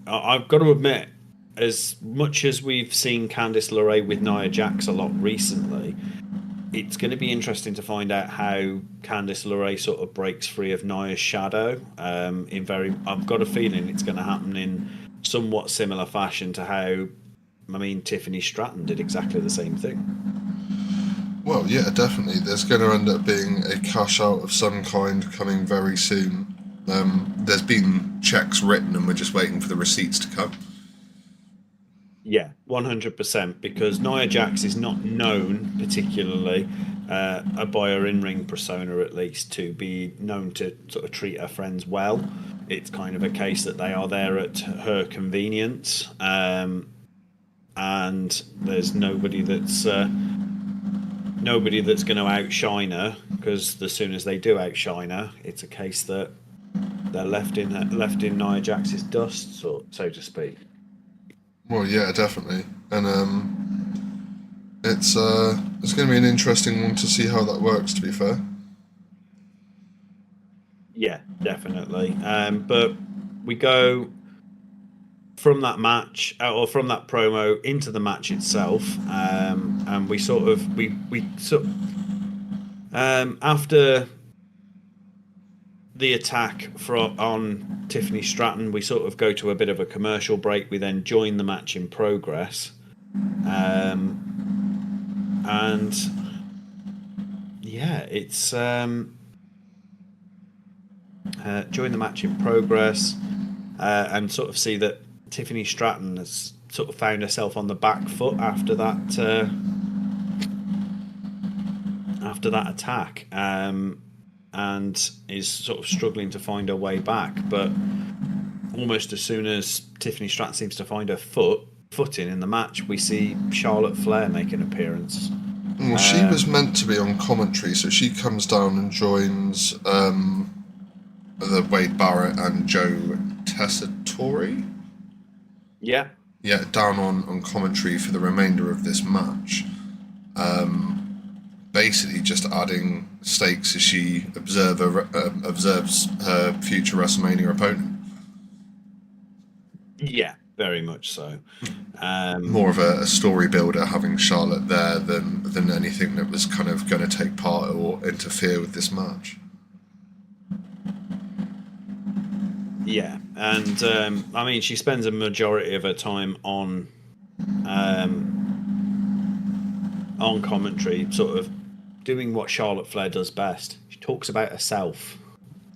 I've got to admit, as much as we've seen Candice LeRae with Nia Jax a lot recently, it's going to be interesting to find out how Candice LeRae sort of breaks free of Nia's shadow. I've got a feeling it's going to happen in somewhat similar fashion to how, Tiffany Stratton did exactly the same thing. Well, yeah, definitely. There's going to end up being a cash out of some kind coming very soon. There's been checks written, and we're just waiting for the receipts to come. Yeah, 100%. Because Nia Jax is not known particularly by her in-ring persona, at least, to be known to sort of treat her friends well. It's kind of a case that they are there at her convenience, and there's nobody that's going to outshine her. Because as soon as they do outshine her, it's a case that they're left in Nia Jax's dust, so to speak. Well, yeah, definitely, and it's going to be an interesting one to see how that works. To be fair. Yeah, definitely. But we go from that match or from that promo into the match itself, and we after the attack on Tiffany Stratton, we sort of go to a bit of a commercial break. We then join the match in progress, and yeah, it's join the match in progress, and sort of see that Tiffany Stratton has sort of found herself on the back foot after that attack, and is sort of struggling to find her way back. But almost as soon as Tiffany Stratton seems to find her footing in the match, we see Charlotte Flair make an appearance. Well, she was meant to be on commentary, so she comes down and joins the Wade Barrett and Joe Tessitore. Yeah. Yeah, down on commentary for the remainder of this match. Basically just adding stakes as she observes her future WrestleMania opponent. Yeah, very much so. More of a story builder, having Charlotte there than anything that was kind of going to take part or interfere with this match. Yeah, and she spends a majority of her time on commentary, sort of doing what Charlotte Flair does best. She talks about herself.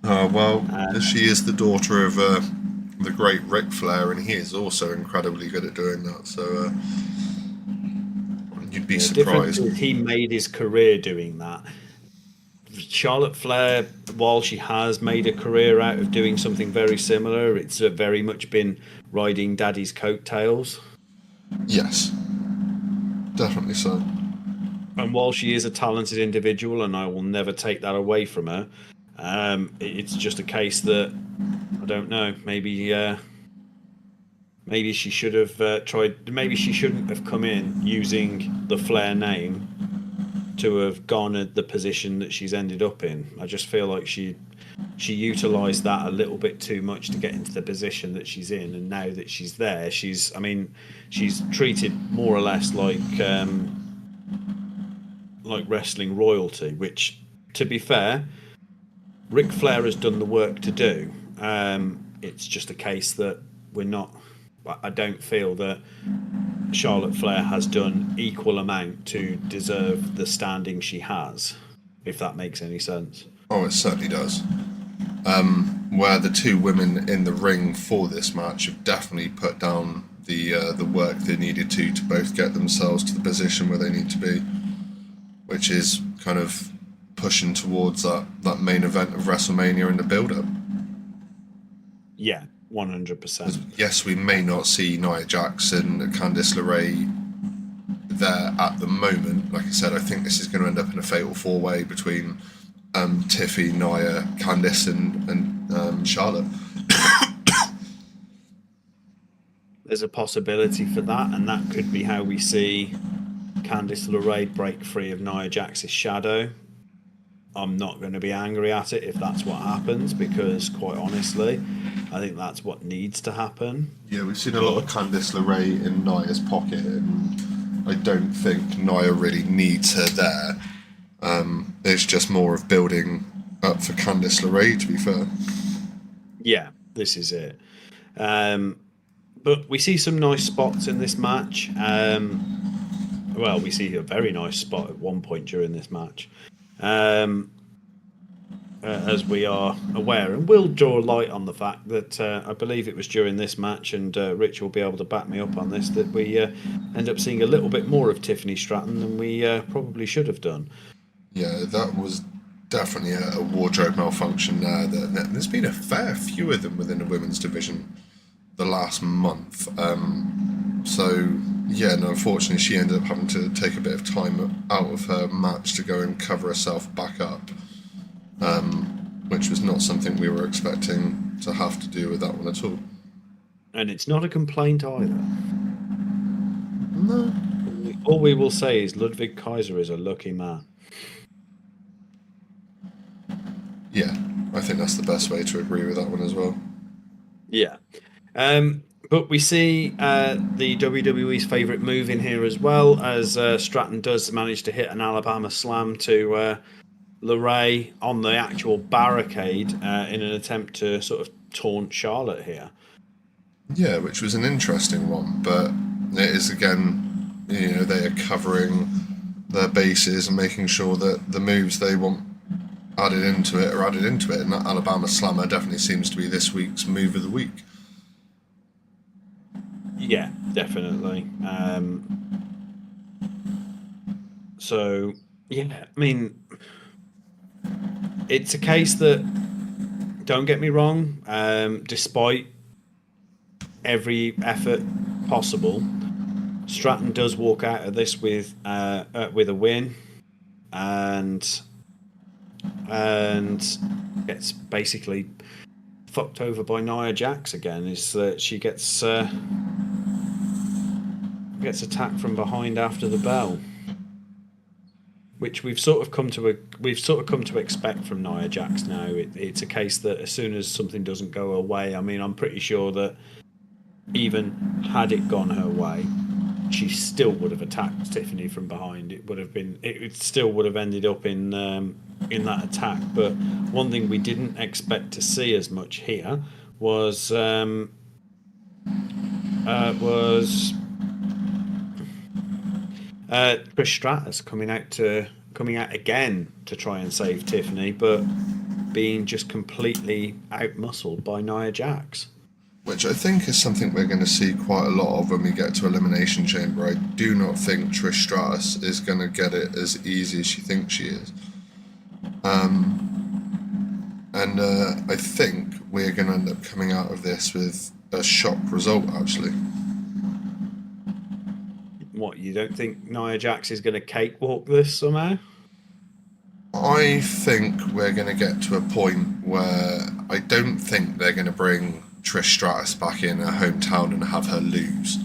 She is the daughter of the great Ric Flair, and he is also incredibly good at doing that. So you'd be surprised. He made his career doing that. Charlotte Flair, while she has made a career out of doing something very similar, it's very much been riding Daddy's coattails. Yes, definitely so. And while she is a talented individual, and I will never take that away from her, it's just a case that, I don't know, maybe she should have tried. Maybe she shouldn't have come in using the Flair name to have garnered the position that she's ended up in. I just feel like she utilised that a little bit too much to get into the position that she's in, and now that she's there, she's treated more or less like wrestling royalty, which, to be fair, Ric Flair has done the work to do. It's just a case that I don't feel that Charlotte Flair has done equal amount to deserve the standing she has, if that makes any sense. Oh, it certainly does. Where the two women in the ring for this match have definitely put down the work they needed to both get themselves to the position where they need to be, which is kind of pushing towards that main event of WrestleMania in the build-up. Yeah, 100%. Yes, we may not see Nia Jax and Candice LeRae there at the moment. Like I said, I think this is going to end up in a fatal four-way between Tiffy, Nia, Candice, and Charlotte. There's a possibility for that, and that could be how we see Candice LeRae break free of Nia Jax's shadow. I'm not going to be angry at it if that's what happens, because quite honestly, I think that's what needs to happen. Yeah, we've seen a lot of Candice LeRae in Nia's pocket, and I don't think Nia really needs her there. It's just more of building up for Candice LeRae, to be fair. Yeah, this is it. But we see some nice spots in this match. Well, we see a very nice spot at one point during this match. As we are aware, and we'll draw light on the fact that I believe it was during this match, and Rich will be able to back me up on this, that we end up seeing a little bit more of Tiffany Stratton than we probably should have done. Yeah, that was definitely a wardrobe malfunction there. There's been a fair few of them within the women's division the last month. So, yeah, no, unfortunately, she ended up having to take a bit of time out of her match to go and cover herself back up, which was not something we were expecting to have to do with that one at all. And it's not a complaint either. No. All we will say is Ludwig Kaiser is a lucky man. Yeah, I think that's the best way to agree with that one as well. Yeah. But we see the WWE's favourite move in here as well, as Stratton does manage to hit an Alabama slam to LeRae on the actual barricade in an attempt to sort of taunt Charlotte here. Yeah, which was an interesting one, but it is again, they are covering their bases and making sure that the moves they want added into it are added into it, and that Alabama Slammer definitely seems to be this week's move of the week. Yeah, definitely. So, yeah, I mean, it's a case that, don't get me wrong, despite every effort possible, Stratton does walk out of this with a win, and gets basically fucked over by Nia Jax again. Is that she gets attacked from behind after the bell, which we've sort of come to expect from Nia Jax now. It's a case that as soon as something doesn't go her way, I mean, I'm pretty sure that even had it gone her way, she still would have attacked Tiffany from behind. It still would have ended up in that attack. But one thing we didn't expect to see as much here was Trish Stratus coming out again to try and save Tiffany, but being just completely out-muscled by Nia Jax. Which I think is something we're going to see quite a lot of when we get to Elimination Chamber. I do not think Trish Stratus is going to get it as easy as she thinks she is. I think we're going to end up coming out of this with a shock result, actually. What, you don't think Nia Jax is going to cakewalk this somehow? I think we're going to get to a point where I don't think they're going to bring Trish Stratus back in her hometown and have her lose.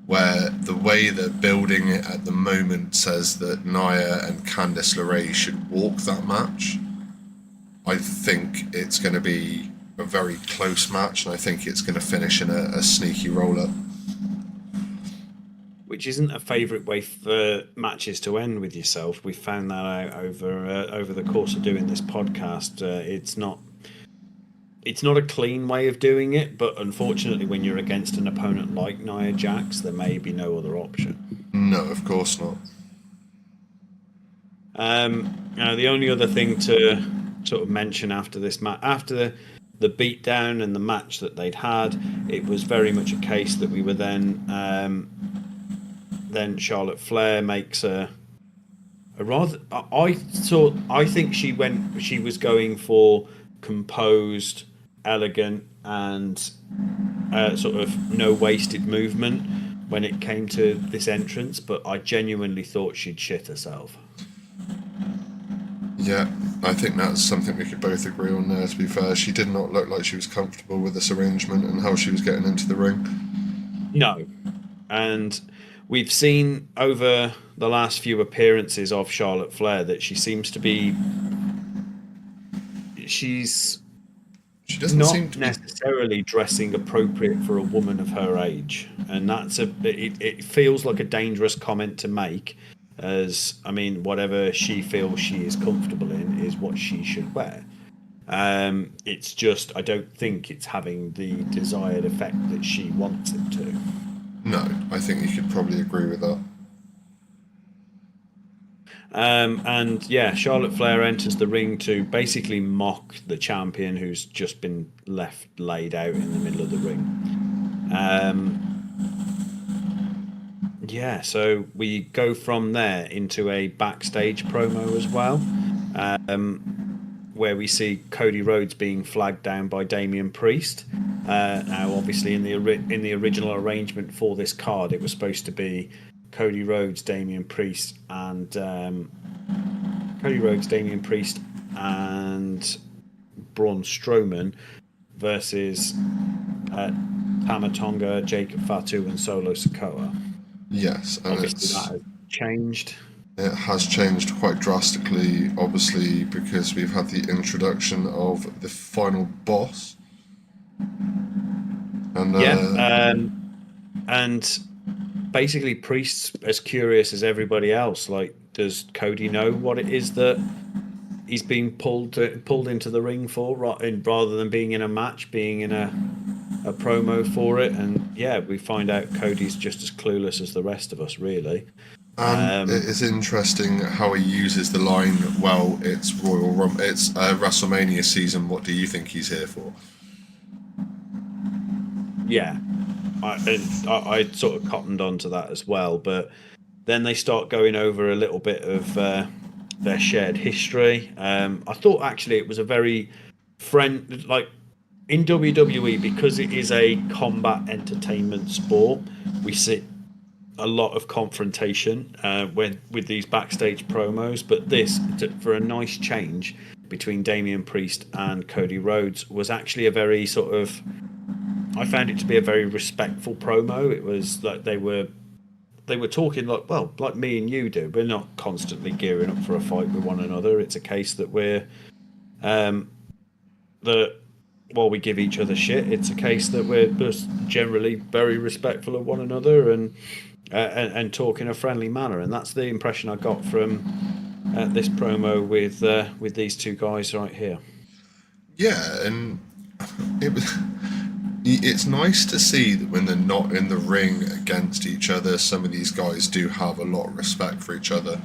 Where the way they're building it at the moment says that Nia and Candice LeRae should walk that match. I think it's going to be a very close match, and I think it's going to finish in a sneaky roll-up. Which isn't a favourite way for matches to end with yourself. We found that out over the course of doing this podcast. It's not a clean way of doing it, but unfortunately, when you're against an opponent like Nia Jax, there may be no other option. No, of course not. The only other thing to sort of mention after this match, after the beatdown and the match that they'd had, it was very much a case that we were then Charlotte Flair makes a rather. I think she was going for composed, elegant, and sort of no wasted movement when it came to this entrance, but I genuinely thought she'd shit herself. Yeah, I think that's something we could both agree on there, to be fair. She did not look like she was comfortable with this arrangement and how she was getting into the ring. No. And we've seen over the last few appearances of Charlotte Flair that she seems to be. She's She doesn't seem not to be. necessarily dressing appropriate for a woman of her age, and it feels like a dangerous comment to make. As I mean, whatever she feels she is comfortable in is what she should wear. It's just I don't think it's having the desired effect that she wants it to. No, I think you could probably agree with that. And yeah, Charlotte Flair enters the ring to basically mock the champion who's just been left laid out in the middle of the ring. Yeah, so we go from there into a backstage promo as well, where we see Cody Rhodes being flagged down by Damian Priest. Now, obviously, in the original arrangement for this card, it was supposed to be Cody Rhodes, Damian Priest, and Braun Strowman versus Tama Tonga, Jacob Fatu, and Solo Sikoa. Yes, and Obviously, that has changed. it has changed quite drastically, obviously, because we've had the introduction of the final boss. And And basically, Priest's as curious as everybody else. Like, does Cody know what it is that he's being pulled into the ring for, rather than being in a match, being in a promo for it? And yeah, we find out Cody's just as clueless as the rest of us, really. and it is interesting how he uses the line, well, it's it's WrestleMania season, what do you think he's here for? Yeah, I sort of cottoned onto that as well, but then they start going over a little bit of their shared history. I thought actually it was a very like in WWE, because it is a combat entertainment sport. We see a lot of confrontation with these backstage promos, but this, for a nice change between Damian Priest and Cody Rhodes, was actually a very sort of. I found it to be a very respectful promo. It was like they were talking like me and you do. We're not constantly gearing up for a fight with one another. It's a case that we're that while we give each other shit, it's a case that we're just generally very respectful of one another and talk in a friendly manner. And that's the impression I got from this promo with these two guys right here. Yeah, and it was. It's nice to see that when they're not in the ring against each other, some of these guys do have a lot of respect for each other,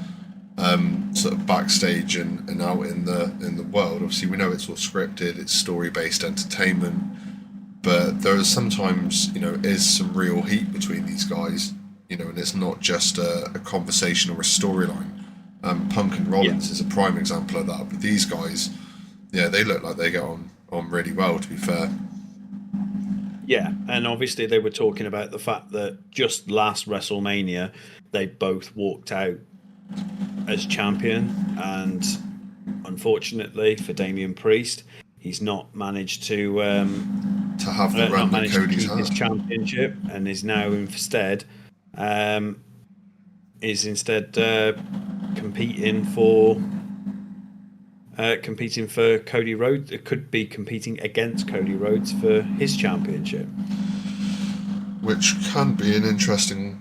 sort of backstage and out in the world. Obviously, we know it's all scripted, it's story-based entertainment, but there is sometimes, is some real heat between these guys, and it's not just a conversation or a storyline. Punk and Rollins is a prime example of that, but these guys, yeah, they look like they get on really well, to be fair. Yeah, and obviously they were talking about the fact that just last WrestleMania, they both walked out as champion, and unfortunately for Damian Priest, he's not managed to have the run that Cody's had. His championship, and is now instead competing for Cody Rhodes. It could be competing against Cody Rhodes for his championship, which can be an interesting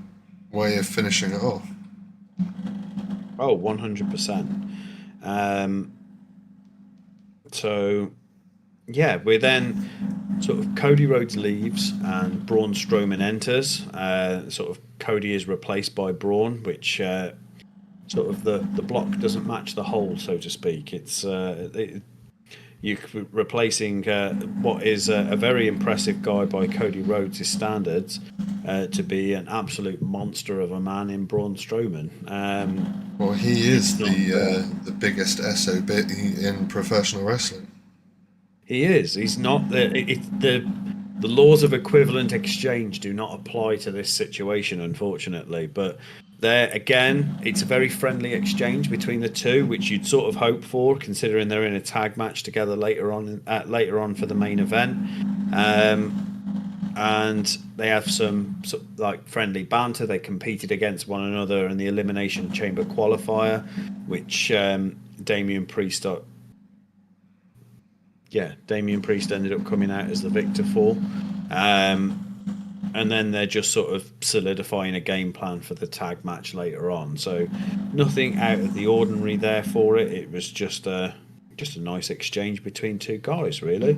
way of finishing it off. Oh, 100%. So yeah, we're then sort of Cody Rhodes leaves and Braun Strowman enters. Sort of Cody is replaced by Braun, which sort of the block doesn't match the hole, so to speak. It's you're replacing what is a very impressive guy by Cody Rhodes' standards to be an absolute monster of a man in Braun Strowman. Well, he is the biggest SOB in professional wrestling. He is. He's not the laws of equivalent exchange do not apply to this situation, unfortunately. But there again, it's a very friendly exchange between the two, which you'd sort of hope for, considering they're in a tag match together later on for the main event. and they have some sort of like friendly banter. They competed against one another in the Elimination Chamber qualifier, which Damian Priest ended up coming out as the victor for. And then they're just sort of solidifying a game plan for the tag match later on. So nothing out of the ordinary there for it. It was just a nice exchange between two guys, really.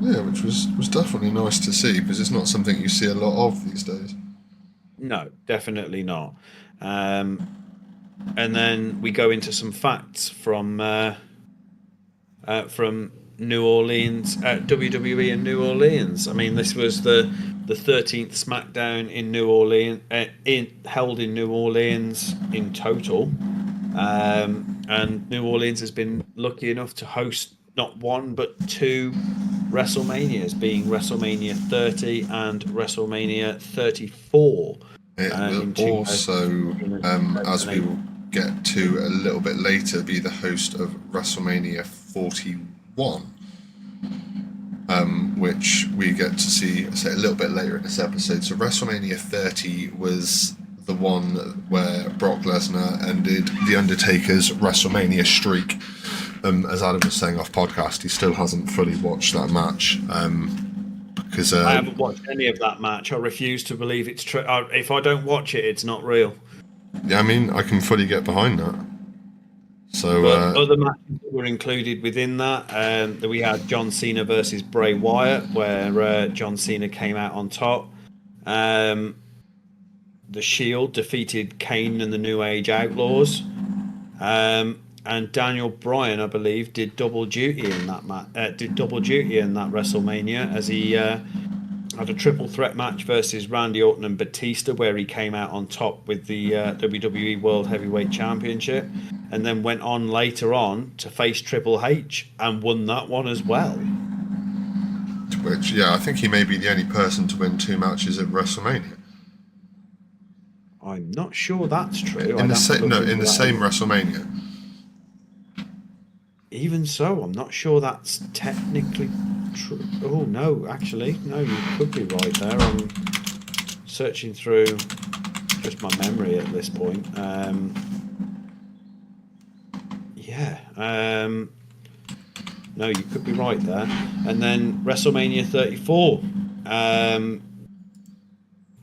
Yeah, which was definitely nice to see, because it's not something you see a lot of these days. No, definitely not. And then we go into some facts from New Orleans, WWE in New Orleans. I mean, this was the 13th SmackDown in New Orleans, held in New Orleans in total. And New Orleans has been lucky enough to host not one but two WrestleManias, being WrestleMania 30 and WrestleMania 34. It will also, as we will get to a little bit later, be the host of WrestleMania 41, which we get to see a little bit later in this episode. So WrestleMania 30 was the one where Brock Lesnar ended The Undertaker's WrestleMania streak. As Adam was saying off podcast, he still hasn't fully watched that match. Because I haven't watched any of that match. I refuse to believe it's true. If I don't watch it, it's not real. Yeah, I mean, I can fully get behind that. So other matches that were included within that, we had John Cena versus Bray Wyatt, where John Cena came out on top. The Shield defeated Kane and the New Age Outlaws. And Daniel Bryan, I believe, did double duty in that WrestleMania, as he had a triple threat match versus Randy Orton and Batista, where he came out on top with the WWE World Heavyweight Championship, and then went on later on to face Triple H and won that one as well. Which, yeah, I think he may be the only person to win two matches at WrestleMania. I'm not sure that's true. In the same WrestleMania. Even so, I'm not sure that's technically true. Oh, no, actually. No, you could be right there. I'm searching through just my memory at this point. No, you could be right there. And then WrestleMania 34.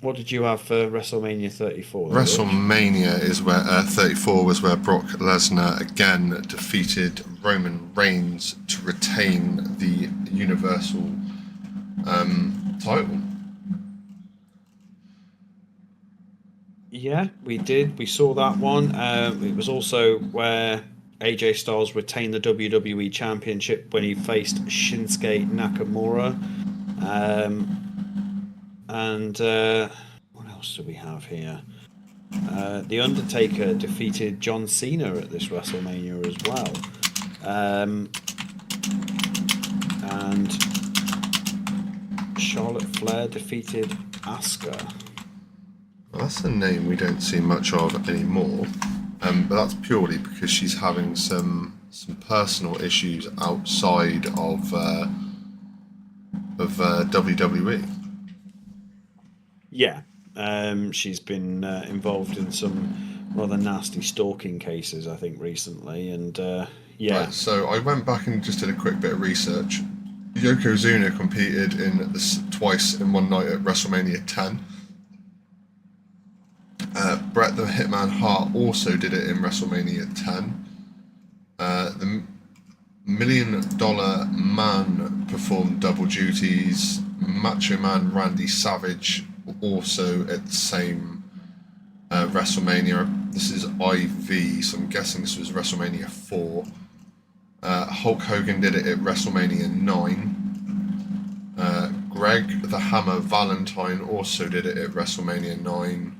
What did you have for WrestleMania 34? WrestleMania is where 34 was where Brock Lesnar again defeated Roman Reigns to retain the Universal title. Yeah, we did. We saw that one. It was also where AJ Styles retained the WWE Championship when he faced Shinsuke Nakamura. And what else do we have here? The Undertaker defeated John Cena at this WrestleMania as well. And Charlotte Flair defeated Asuka. Well, that's a name we don't see much of anymore, but that's purely because she's having some personal issues outside of WWE. Yeah, she's been involved in some rather nasty stalking cases, I think, recently, and yeah. Right, so I went back and just did a quick bit of research. Yokozuna competed in this twice in one night at WrestleMania 10. Bret the Hitman Hart also did it in WrestleMania 10. The $1 Million Man performed double duties. Macho Man Randy Savage also at the same WrestleMania. This is IV, so I'm guessing this was WrestleMania 4. Hulk Hogan did it at WrestleMania 9. Greg the Hammer Valentine also did it at WrestleMania 9.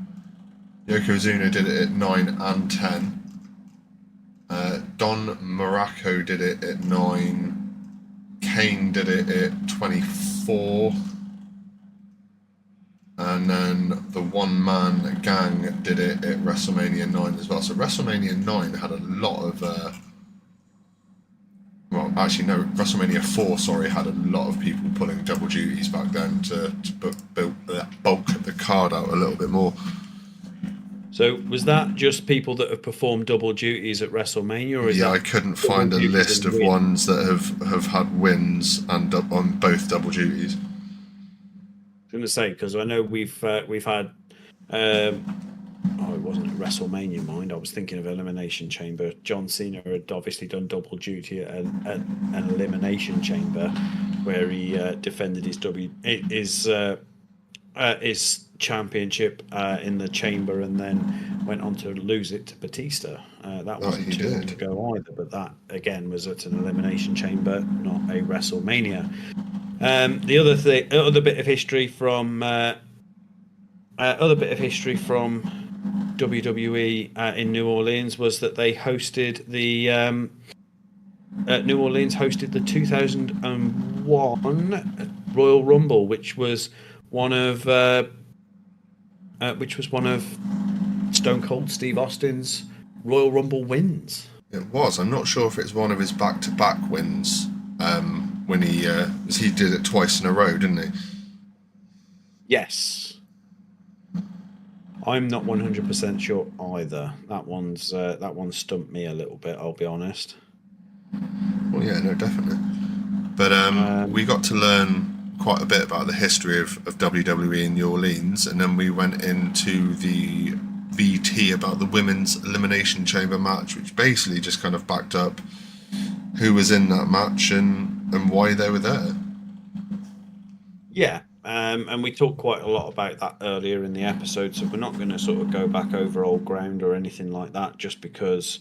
Yokozuna did it at 9 and 10. Don Muraco did it at 9. Kane did it at 24. And then the One Man Gang did it at WrestleMania 9 as well. So WrestleMania 9 had a lot of, well, actually no, WrestleMania 4, sorry, had a lot of people pulling double duties back then to bulk the card out a little bit more. So was that just people that have performed double duties at WrestleMania, or is Yeah, that I couldn't double find a duties list and of wins? ones that have had wins and on both double duties. I was going to say, because I know we've had oh, it wasn't at WrestleMania, mind. I was thinking of Elimination Chamber. John Cena had obviously done double duty at an Elimination Chamber, where he defended his championship in the Chamber, and then went on to lose it to Batista. That Oh, wasn't he too long did. ago either, but that again was at an Elimination Chamber, not a WrestleMania. The other bit of history from WWE in New Orleans was that they hosted New Orleans hosted the 2001 Royal Rumble, which was one of Stone Cold Steve Austin's Royal Rumble wins. It was. I'm not sure if it's one of his back-to-back wins. When he did it twice in a row, didn't he? Yes. I'm not 100% sure either. That one stumped me a little bit, I'll be honest. Well, yeah, no, definitely. But we got to learn quite a bit about the history of WWE in New Orleans, and then we went into the VT about the women's Elimination Chamber match, which basically just kind of backed up who was in that match and why they were there. Yeah, and we talked quite a lot about that earlier in the episode, so we're not going to sort of go back over old ground or anything like that, just because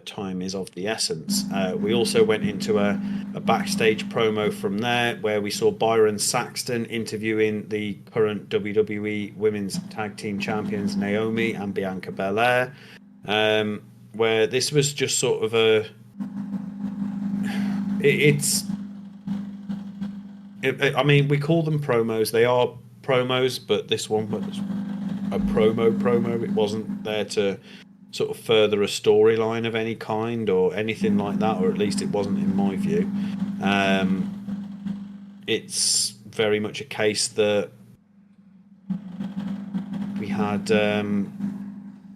time is of the essence. We also went into a backstage promo from there, where we saw Byron Saxton interviewing the current WWE Women's Tag Team Champions Naomi and Bianca Belair, where this was just sort of I mean, we call them promos. They are promos, but this one was a promo. It wasn't there to sort of further a storyline of any kind or anything like that, or at least it wasn't in my view. It's very much a case that we had.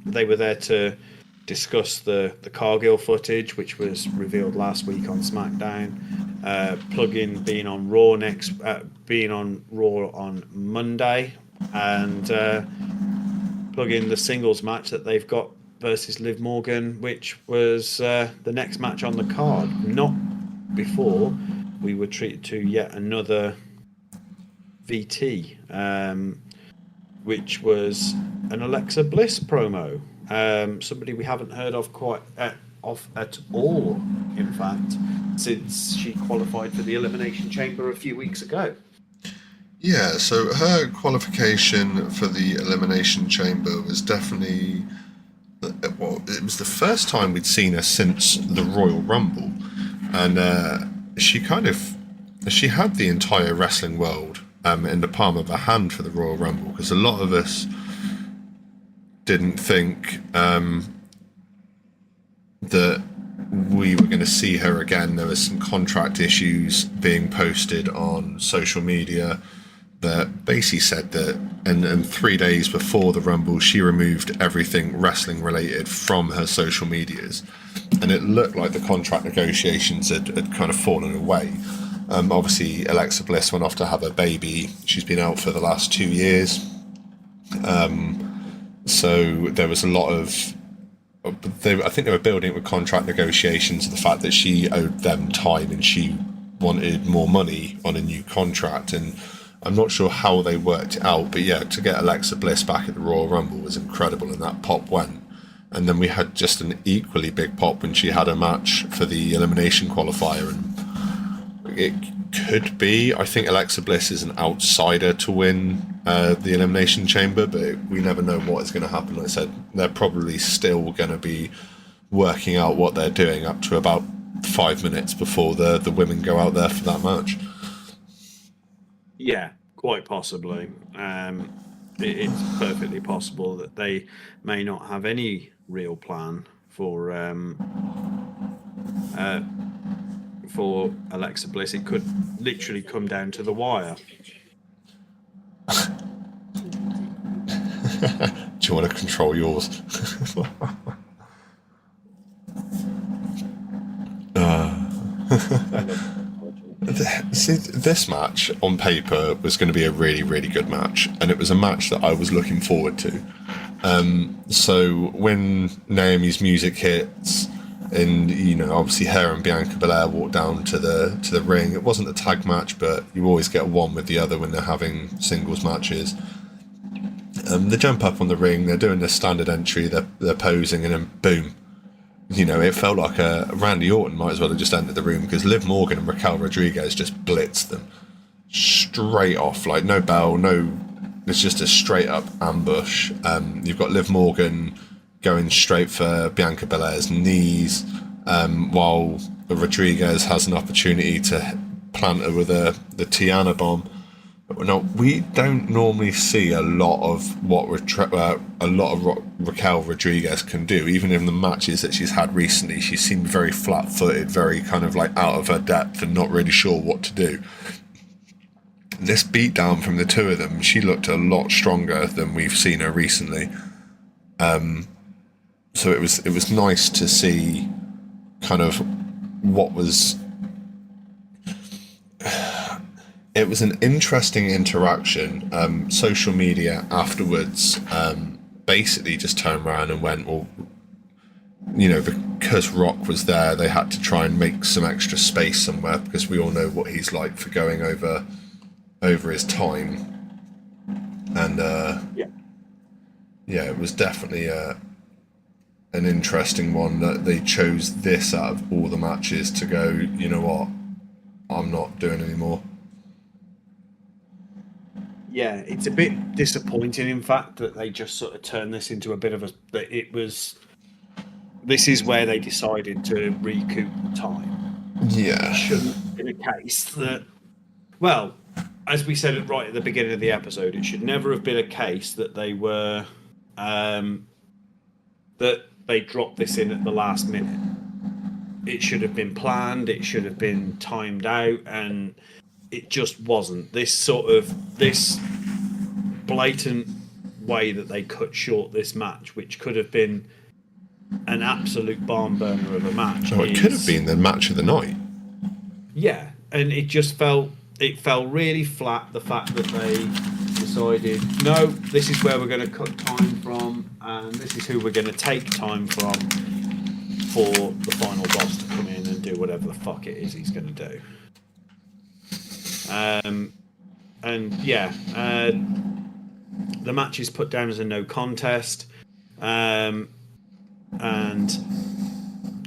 They were there to discuss the Cargill footage, which was revealed last week on SmackDown. Plug-in being on Raw on Monday, and plug in the singles match that they've got versus Liv Morgan, which was the next match on the card. Not before we were treated to yet another VT, which was an Alexa Bliss promo. Somebody we haven't heard of at all, in fact, since she qualified for the Elimination Chamber a few weeks ago. Yeah, so her qualification for the Elimination Chamber was definitely, well, it was the first time we'd seen her since the Royal Rumble, and she had the entire wrestling world in the palm of her hand for the Royal Rumble, because a lot of us didn't think that we were going to see her again. There was some contract issues being posted on social media that basically said that, and 3 days before the Rumble, she removed everything wrestling related from her social medias, and it looked like the contract negotiations had kind of fallen away. Obviously, Alexa Bliss went off to have a baby. She's been out for the last 2 years. So there was a lot of, I think they were building it with contract negotiations, the fact that she owed them time and she wanted more money on a new contract, and I'm not sure how they worked it out, but yeah, to get Alexa Bliss back at the Royal Rumble was incredible, and that pop went. And then we had just an equally big pop when she had a match for the elimination qualifier, and it could be, I think Alexa Bliss is an outsider to win the Elimination Chamber, but we never know what is going to happen. Like I said, they're probably still going to be working out what they're doing up to about 5 minutes before the women go out there for that match. Yeah, quite possibly. It's perfectly possible that they may not have any real plan for for Alexa Bliss. It could literally come down to the wire. Do you want to control yours? See, this match on paper was going to be a really, really good match, and it was a match that I was looking forward to. So when Naomi's music hits, and obviously her and Bianca Belair walk down to the ring, it wasn't a tag match, but you always get one with the other when they're having singles matches. They jump up on the ring, they're doing their standard entry, they're posing, and then boom. It felt like Randy Orton might as well have just entered the room, because Liv Morgan and Raquel Rodriguez just blitzed them straight off, like no bell, it's just a straight up ambush. You've got Liv Morgan going straight for Bianca Belair's knees, while Rodriguez has an opportunity to plant her with the Tiana bomb. Now, we don't normally see a lot of what Raquel Rodriguez can do. Even in the matches that she's had recently, she seemed very flat-footed, very kind of like out of her depth and not really sure what to do. This beatdown from the two of them, she looked a lot stronger than we've seen her recently. So it was nice to see kind of what was... It was an interesting interaction. Social media afterwards basically just turned around and went, well, because Rock was there, they had to try and make some extra space somewhere, because we all know what he's like for going over his time. And it was definitely an interesting one that they chose this out of all the matches to go, you know what, I'm not doing anymore. Yeah, it's a bit disappointing, in fact, that they just sort of turned this into a bit of this is where they decided to recoup the time. Yeah. It shouldn't have been a case that, well, as we said right at the beginning of the episode, it should never have been a case that they were, that they dropped this in at the last minute. It should have been planned, it should have been timed out, and it just wasn't. This blatant way that they cut short this match, which could have been an absolute barn burner of a match. Oh, it could have been the match of the night. Yeah, and it just fell really flat, the fact that they decided, no, this is where we're going to cut time from, and this is who we're going to take time from for the final boss to come in and do whatever the fuck it is he's going to do. The match is put down as a no contest, and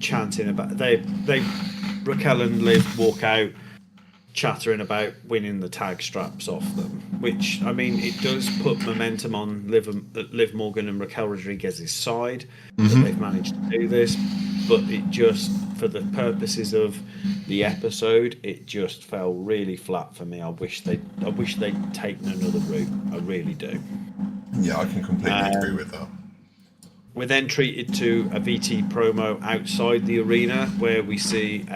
chanting about Raquel and Liv walk out chattering about winning the tag straps off them, which, I mean, it does put momentum on Liv Morgan and Raquel Rodriguez's side, that they've managed to do this, but it just, for the purposes of the episode, it just fell really flat for me. I wish they'd taken another route. I really do. Yeah, I can completely agree with that. We're then treated to a VT promo outside the arena, where we see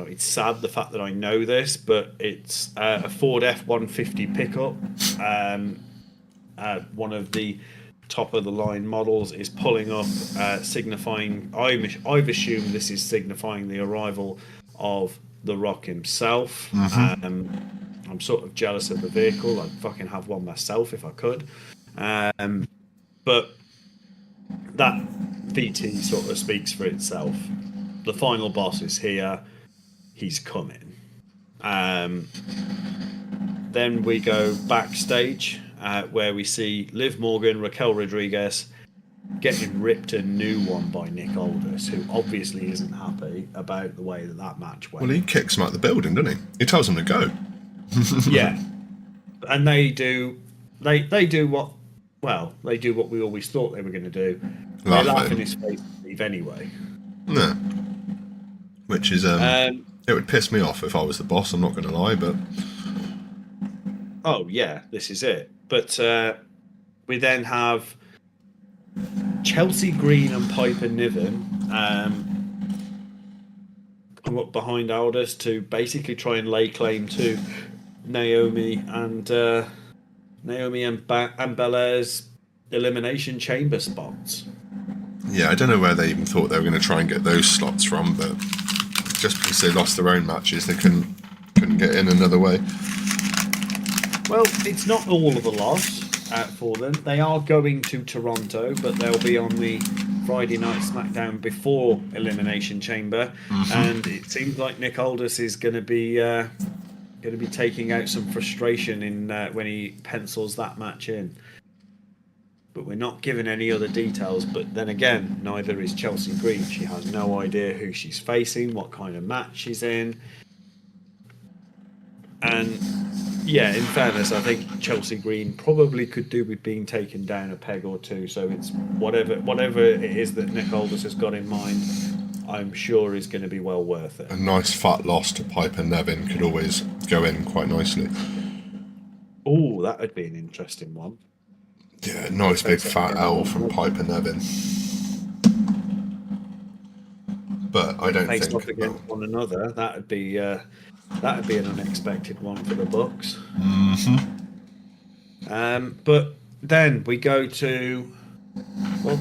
it's sad the fact that I know this, but it's a Ford F-150 pickup. One of the top of the line models is pulling up, signifying, I've assumed this is signifying the arrival of The Rock himself. I'm sort of jealous of the vehicle. I'd fucking have one myself if I could. But that VT sort of speaks for itself. The final boss is here. He's coming. Then we go backstage, where we see Liv Morgan, Raquel Rodriguez getting ripped a new one by Nick Aldis, who obviously isn't happy about the way that match went. Well, he kicks him out of the building, doesn't he? He tells him to go. Yeah, and they do what we always thought they were going to do. They laugh in his face and leave anyway. No, which is it would piss me off if I was the boss. I'm not going to lie, but oh yeah, this is it. But we then have Chelsea Green and Piper Niven behind Aldous to basically try and lay claim to Naomi and Belair's Elimination Chamber spots. Yeah, I don't know where they even thought they were going to try and get those slots from, but just because they lost their own matches, they couldn't get in another way. Well, it's not all of a loss for them. They are going to Toronto, but they'll be on the Friday night SmackDown before Elimination Chamber, and it seems like Nick Aldis is going to be taking out some frustration in when he pencils that match in. But we're not given any other details. But then again, neither is Chelsea Green. She has no idea who she's facing, what kind of match she's in. And yeah, in fairness, I think Chelsea Green probably could do with being taken down a peg or two. So it's whatever it is that Nick Aldis has got in mind, I'm sure is going to be well worth it. A nice fat loss to Piper Nevin could always go in quite nicely. Oh, that would be an interesting one. Yeah, nice big fat L from Piper Nevin. But I don't Face think off against one another. That'd be an unexpected one for the Bucks. But then we go to. Well,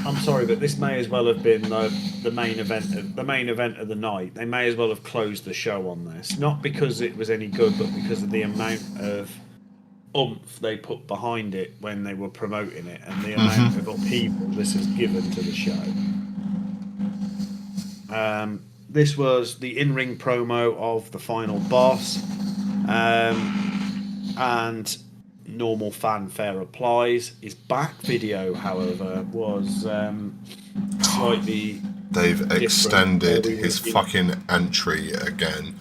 I'm sorry, but this may as well have been the main event of the night. They may as well have closed the show on this, not because it was any good, but because of the amount of oomph they put behind it when they were promoting it, and the amount of upheaval this has given to the show. This was the in-ring promo of the final boss, and normal fanfare applies. His back video, however, was slightly. They've extended his fucking entry again.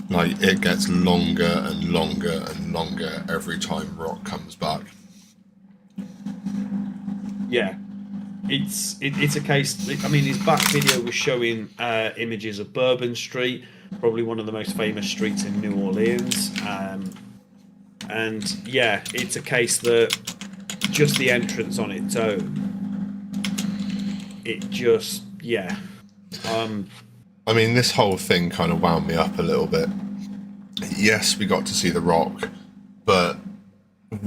Like, it gets longer and longer and longer every time Rock comes back. Yeah. It's a case. I mean, his back video was showing images of Bourbon Street, probably one of the most famous streets in New Orleans. And yeah, it's a case that just the entrance on its own, it just I mean, this whole thing kind of wound me up a little bit. Yes, we got to see The Rock, but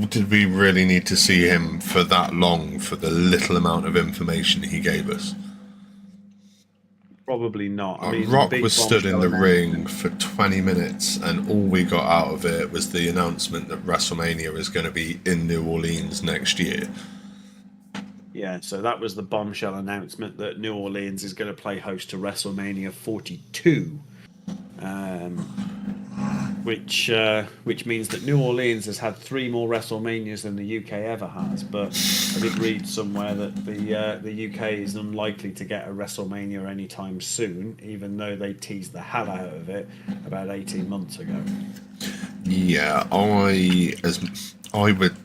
did we really need to see him for that long for the little amount of information he gave us? Probably not. I mean, Rock was stood in the ring for 20 minutes, and all we got out of it was the announcement that WrestleMania is going to be in New Orleans next year. Yeah, so that was the bombshell announcement that New Orleans is going to play host to WrestleMania 42, which means that New Orleans has had 3 more WrestleManias than the UK ever has. But I did read somewhere that the UK is unlikely to get a WrestleMania anytime soon, even though they teased the hell out of it about 18 months ago. Yeah, I would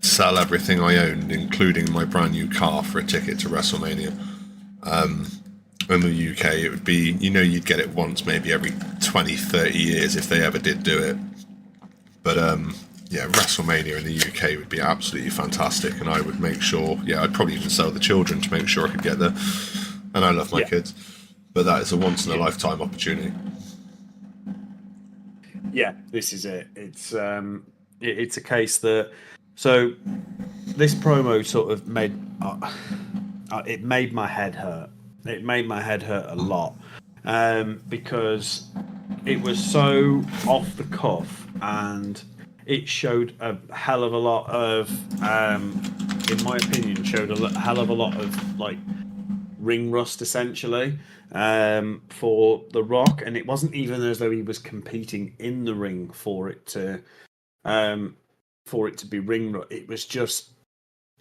sell everything I owned, including my brand new car, for a ticket to WrestleMania. In the UK, it would be, you'd get it once, maybe every 20, 30 years if they ever did do it. But yeah, WrestleMania in the UK would be absolutely fantastic, and I would make sure, I'd probably even sell the children to make sure I could get there. And I love my kids, but that is a once in a lifetime opportunity. Yeah, this is it. It's a case that, so this promo sort of made my head hurt. It made my head hurt a lot, because it was so off the cuff, and it showed a hell of a lot of, in my opinion, showed a hell of a lot of like ring rust essentially, for The Rock, and it wasn't even as though he was competing in the ring for it to be ring rust.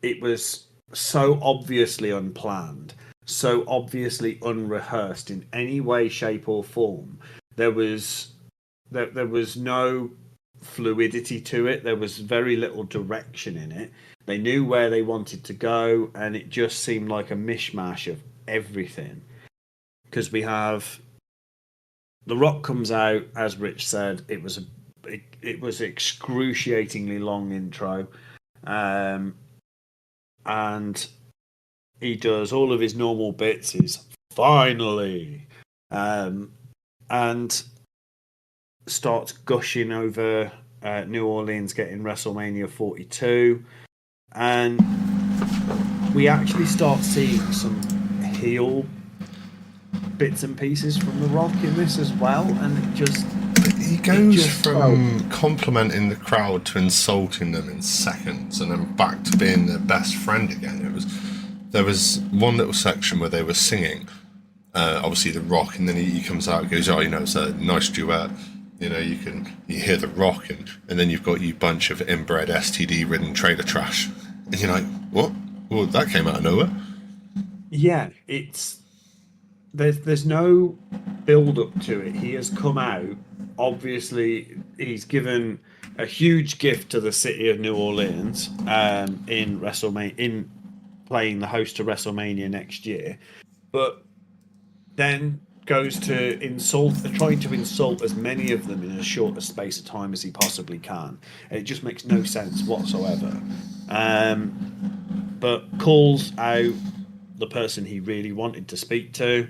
It was so obviously unplanned, so obviously unrehearsed in any way, shape, or form. There was no fluidity to it. There was very little direction in it. They knew where they wanted to go, and it just seemed like a mishmash of everything. Because we have The Rock comes out, as Rich said, it was excruciatingly long intro, and he does all of his normal bits. Is finally, and starts gushing over New Orleans getting WrestleMania 42, and we actually start seeing some heel bits and pieces from The Rock in this as well, and he goes from complimenting the crowd to insulting them in seconds, and then back to being their best friend again. There was one little section where they were singing, obviously The Rock, and then he comes out and goes, "Oh, it's a nice duet. You hear The Rock, and then you've got you bunch of inbred STD-ridden trailer trash," and you're like, "What? Well, that came out of nowhere." Yeah, there's no build up to it. He has come out. Obviously, he's given a huge gift to the city of New Orleans in WrestleMania, in playing the host to WrestleMania next year, but then goes to trying to insult as many of them in as short a space of time as he possibly can. And it just makes no sense whatsoever. But calls out the person he really wanted to speak to,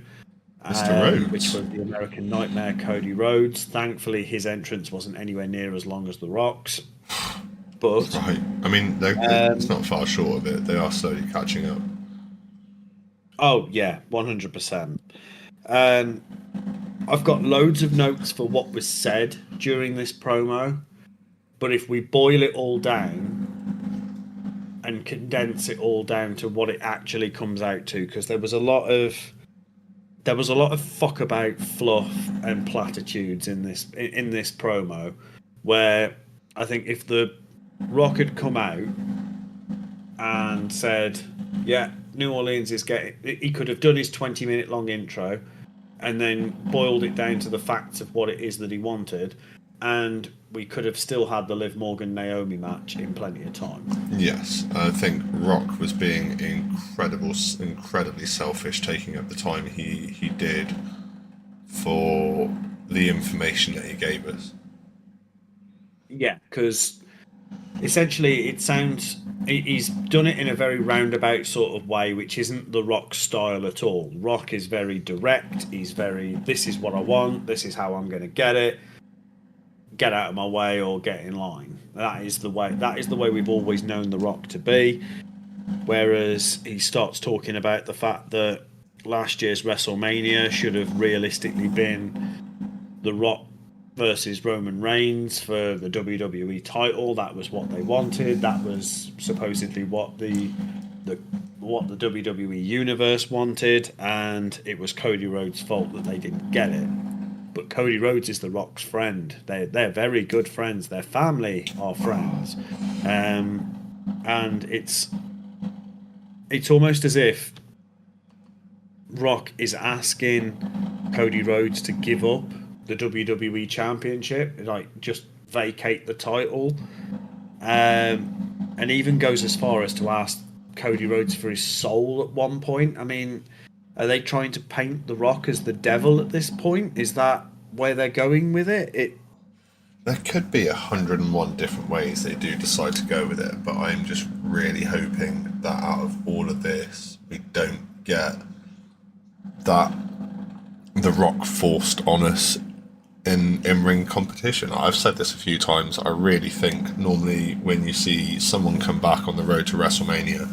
Mr. Rhodes, which was the American Nightmare, Cody Rhodes. Thankfully, his entrance wasn't anywhere near as long as The Rock's. But right, I mean, it's not far short of it. They are slowly catching up. Oh yeah, 100%. I've got loads of notes for what was said during this promo, but if we boil it all down and condense it all down to what it actually comes out to, because there was a lot of fuck about fluff and platitudes in this promo, where I think if The Rock had come out and said, "Yeah, New Orleans is getting," he could have done his 20-minute long intro and then boiled it down to the facts of what it is that he wanted, and we could have still had the Liv Morgan-Naomi match in plenty of time. Yes, I think Rock was being incredibly selfish, taking up the time he did for the information that he gave us. Yeah, because essentially it sounds he's done it in a very roundabout sort of way, which isn't The Rock's style at all. Rock is very direct. He's very, "This is what I want, this is how I'm going to get it, get out of my way or get in line." That is the way we've always known The Rock to be. Whereas he starts talking about the fact that last year's WrestleMania should have realistically been The Rock versus Roman Reigns for the WWE title. That was what they wanted. That was supposedly what the WWE universe wanted, and it was Cody Rhodes' fault that they didn't get it. But Cody Rhodes is The Rock's friend. They're very good friends. Their family are friends, and it's almost as if Rock is asking Cody Rhodes to give up the WWE Championship, like just vacate the title, and even goes as far as to ask Cody Rhodes for his soul at one point. I mean, are they trying to paint The Rock as the devil at this point? Is that where they're going with it? There could be 101 different ways they do decide to go with it, but I'm just really hoping that out of all of this, we don't get that The Rock forced on us in ring competition. I've said this a few times. I really think normally when you see someone come back on the road to WrestleMania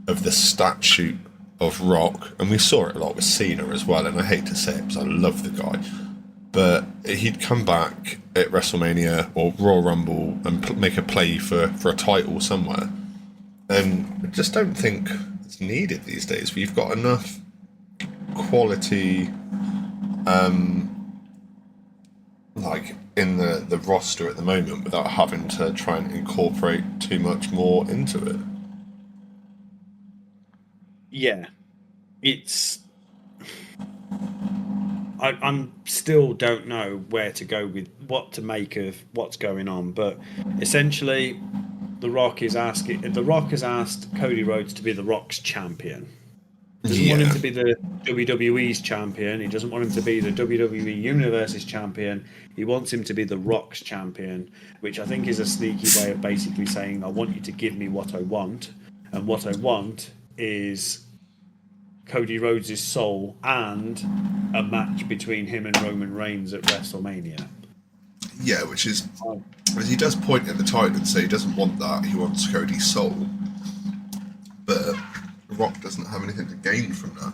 of the statue of Rock, and we saw it a lot with Cena as well, and I hate to say it because I love the guy, but he'd come back at WrestleMania or Royal Rumble and make a play for a title somewhere. And I just don't think it's needed these days. We've got enough quality like in the roster at the moment without having to try and incorporate too much more into it. Yeah, it's I'm still don't know where to go with what to make of what's going on, but essentially The Rock has asked Cody Rhodes to be The Rock's champion. He doesn't want him to be the WWE's champion. He doesn't want him to be the WWE Universe's champion. He wants him to be The Rock's champion, which I think is a sneaky way of basically saying, "I want you to give me what I want, and what I want is Cody Rhodes' soul and a match between him and Roman Reigns at WrestleMania. Yeah, which is, as he does point at the title and say he doesn't want that, he wants Cody's soul. But Rock doesn't have anything to gain from that.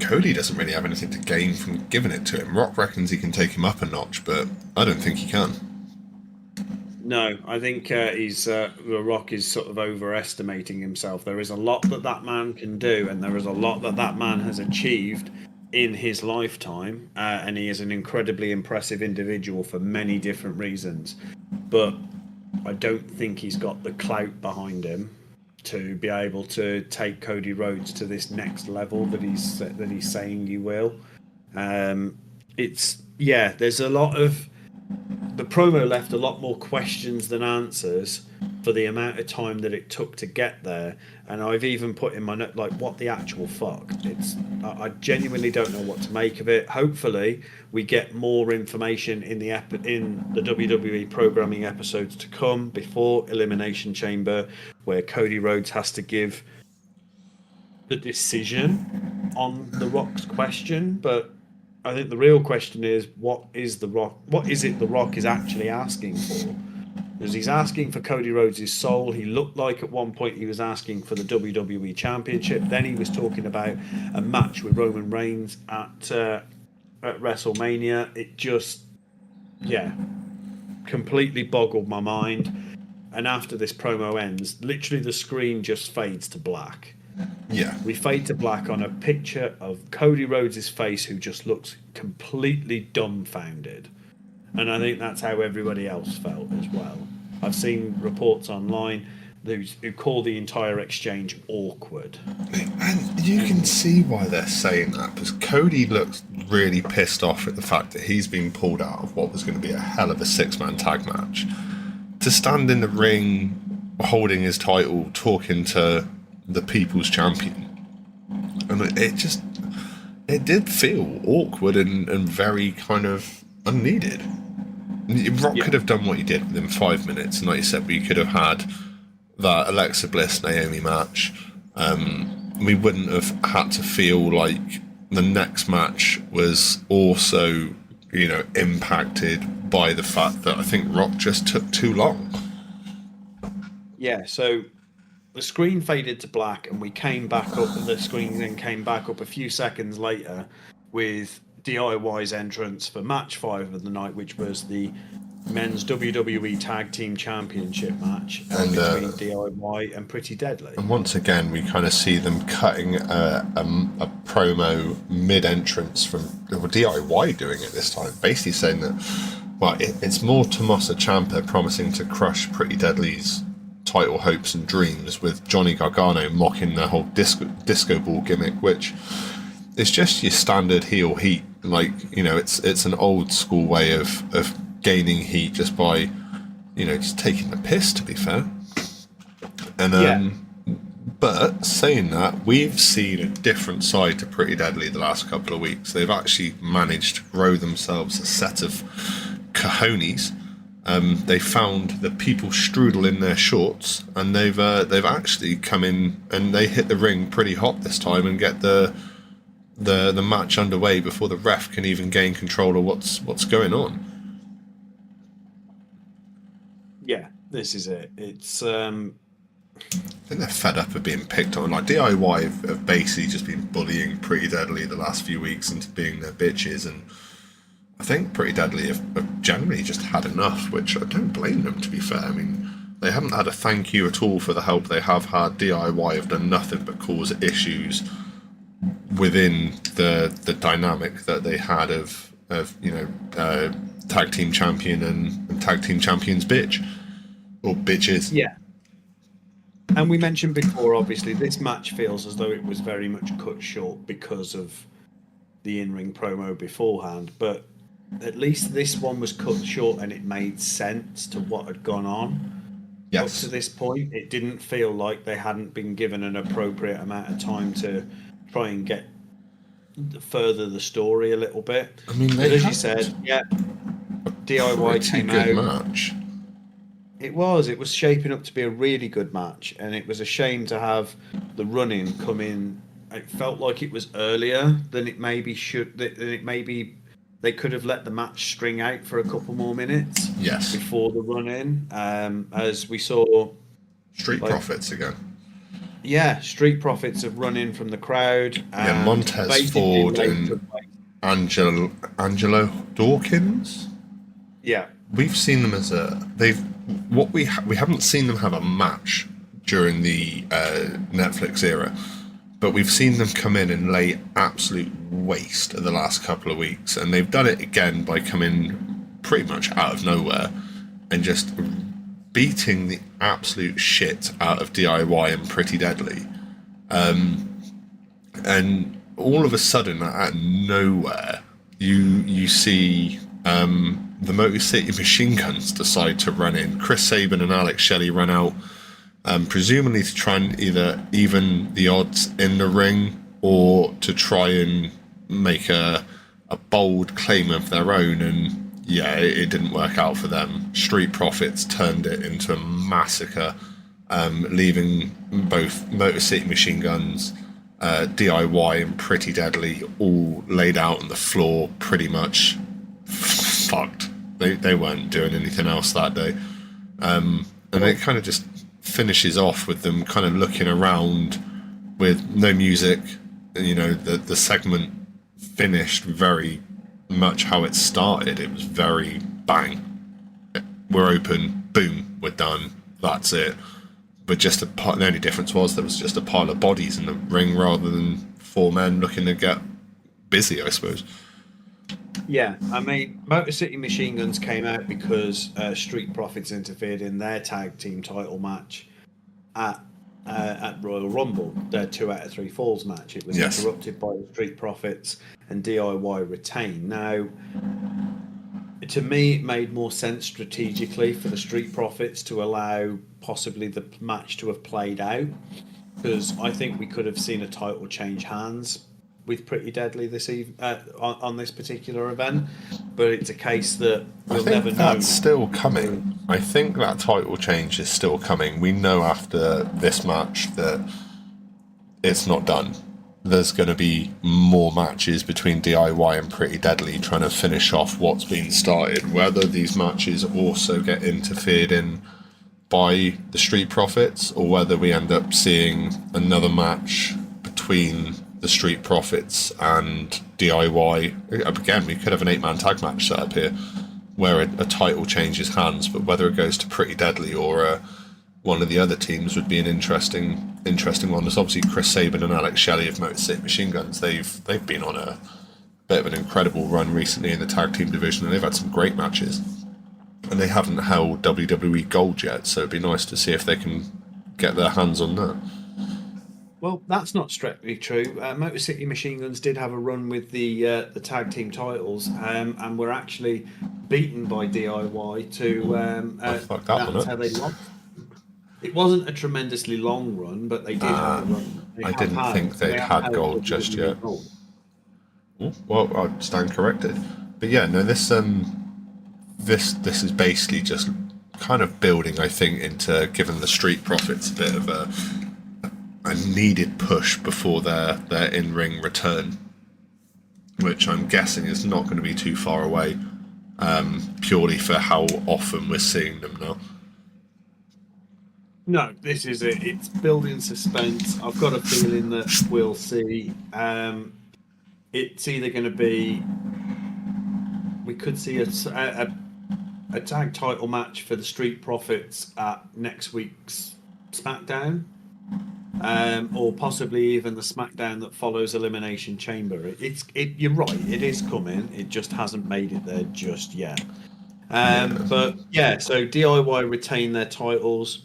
Cody doesn't really have anything to gain from giving it to him. Rock reckons he can take him up a notch, but I don't think he can. No, I think The Rock is sort of overestimating himself. There is a lot that man can do, and there is a lot that man has achieved in his lifetime, and he is an incredibly impressive individual for many different reasons. But I don't think he's got the clout behind him to be able to take Cody Rhodes to this next level that he's saying he will. There's a lot of the promo left a lot more questions than answers for the amount of time that it took to get there. And I've even put in my note, like, what the actual fuck? I genuinely don't know what to make of it. Hopefully, we get more information in the WWE programming episodes to come before Elimination Chamber, where Cody Rhodes has to give the decision on The Rock's question. But I think the real question is, what is The Rock is actually asking for? Because he's asking for Cody Rhodes' soul. He looked like at one point he was asking for the WWE Championship. Then he was talking about a match with Roman Reigns at WrestleMania. It just, completely boggled my mind. And after this promo ends, literally the screen just fades to black. Yeah. We fade to black on a picture of Cody Rhodes' face, who just looks completely dumbfounded. And I think that's how everybody else felt as well. I've seen reports online who call the entire exchange awkward. And you can see why they're saying that, because Cody looks really pissed off at the fact that he's been pulled out of what was going to be a hell of a six-man tag match. To stand in the ring, holding his title, talking to the People's Champion. And it did feel awkward and very kind of unneeded. Rock could have done what he did within 5 minutes, and like you said, we could have had that Alexa Bliss Naomi match. We wouldn't have had to feel like the next match was also, impacted by the fact that I think Rock just took too long. Yeah, so the screen faded to black, and we came back up, and the screen then came back up a few seconds later with DIY's entrance for match 5 of the night, which was the men's WWE Tag Team Championship match between DIY and Pretty Deadly. And once again, we kind of see them cutting a promo mid-entrance from DIY doing it this time, basically saying that, it's more Tommaso Ciampa promising to crush Pretty Deadly's title hopes and dreams, with Johnny Gargano mocking the whole disco ball gimmick, which is just your standard heel heat. Like, it's an old school way of gaining heat just by, just taking the piss, to be fair. And but saying that, we've seen a different side to Pretty Deadly the last couple of weeks. They've actually managed to grow themselves a set of cojones. They found the people strudel in their shorts, and they've actually come in and they hit the ring pretty hot this time and get the match underway before the ref can even gain control of what's going on. Yeah, this is it. It's I think they're fed up of being picked on. Like, DIY have basically just been bullying Pretty Deadly the last few weeks into being their bitches, and I think Pretty Deadly have generally just had enough, which I don't blame them, to be fair. I mean, they haven't had a thank you at all for the help they have had. DIY have done nothing but cause issues within the dynamic that they had of tag team champion and tag team champion's bitch, or bitches. Yeah. And we mentioned before, obviously, this match feels as though it was very much cut short because of the in-ring promo beforehand, but at least this one was cut short and it made sense to what had gone on. Yes. Up to this point, it didn't feel like they hadn't been given an appropriate amount of time to try and get further the story a little bit. I mean, as you said, DIY came out. Match. It was. It was shaping up to be a really good match, and it was a shame to have the run-in come in. It felt like it was earlier than it maybe should. Than it maybe they could have let the match string out for a couple more minutes Yes. before the run-in. As we saw, Street like, Profits again. yeah, Street Profits have run in from the crowd Yeah, and Montez basically Ford laid and to waste. Angelo Dawkins. Yeah, We've seen them as we haven't seen them have a match during the Netflix era, but we've seen them come in and lay absolute waste in the last couple of weeks, and they've done it again by coming pretty much out of nowhere and just beating the absolute shit out of DIY and Pretty Deadly. And all of a sudden, out of nowhere, you see the Motor City Machine Guns decide to run in. Chris Sabin and Alex Shelley run out, presumably to try and either even the odds in the ring or to try and make a bold claim of their own. And yeah, it didn't work out for them. Street Profits turned it into a massacre, leaving both Motor City Machine Guns, DIY and Pretty Deadly all laid out on the floor, pretty much fucked. They weren't doing anything else that day. And it kind of just finishes off with them kind of looking around with no music. You know, the segment finished very much how it started. It was very bang. We're open, boom, we're done, that's it. But just the only difference was there was just a pile of bodies in the ring rather than four men looking to get busy, I suppose. yeah. I mean, Motor City Machine Guns came out because Street Profits interfered in their tag team title match at Royal Rumble, their 2 out of 3 falls match. It was interrupted by the Street Profits, and DIY retained. Now, to me, it made more sense strategically for the Street Profits to allow possibly the match to have played out, because I think we could have seen a title change hands with Pretty Deadly this on this particular event, but it's a case that we'll never know. That's still coming. I think that title change is still coming. We know after this match that it's not done. There's going to be more matches between DIY and Pretty Deadly trying to finish off what's been started. Whether these matches also get interfered in by the Street Profits, or whether we end up seeing another match between the Street Profits and DIY. Again, we could have an 8-man tag match set up here where a title changes hands, but whether it goes to Pretty Deadly or one of the other teams would be an interesting one. There's obviously Chris Sabin and Alex Shelley of Motor City Machine Guns. They've been on a bit of an incredible run recently in the tag team division, and they've had some great matches. And they haven't held WWE Gold yet, so it'd be nice to see if they can get their hands on that. Well, that's not strictly true. Motor City Machine Guns did have a run with the tag team titles, and were actually beaten by DIY to. Fuck that one that's up. how they lost. It wasn't a tremendously long run, but they did have a run. I didn't think they'd had gold just yet. Oh, well, I stand corrected. But yeah, no, this is basically just kind of building, I think, into giving the Street Profits a bit of a needed push before their in-ring return, which I'm guessing is not going to be too far away, purely for how often we're seeing them now. No, this is it. It's building suspense. I've got a feeling that we'll see. It's either going to be, we could see a tag title match for the Street Profits at next week's SmackDown, or possibly even the SmackDown that follows Elimination Chamber. You're right. It is coming. It just hasn't made it there just yet. But yeah, so DIY retain their titles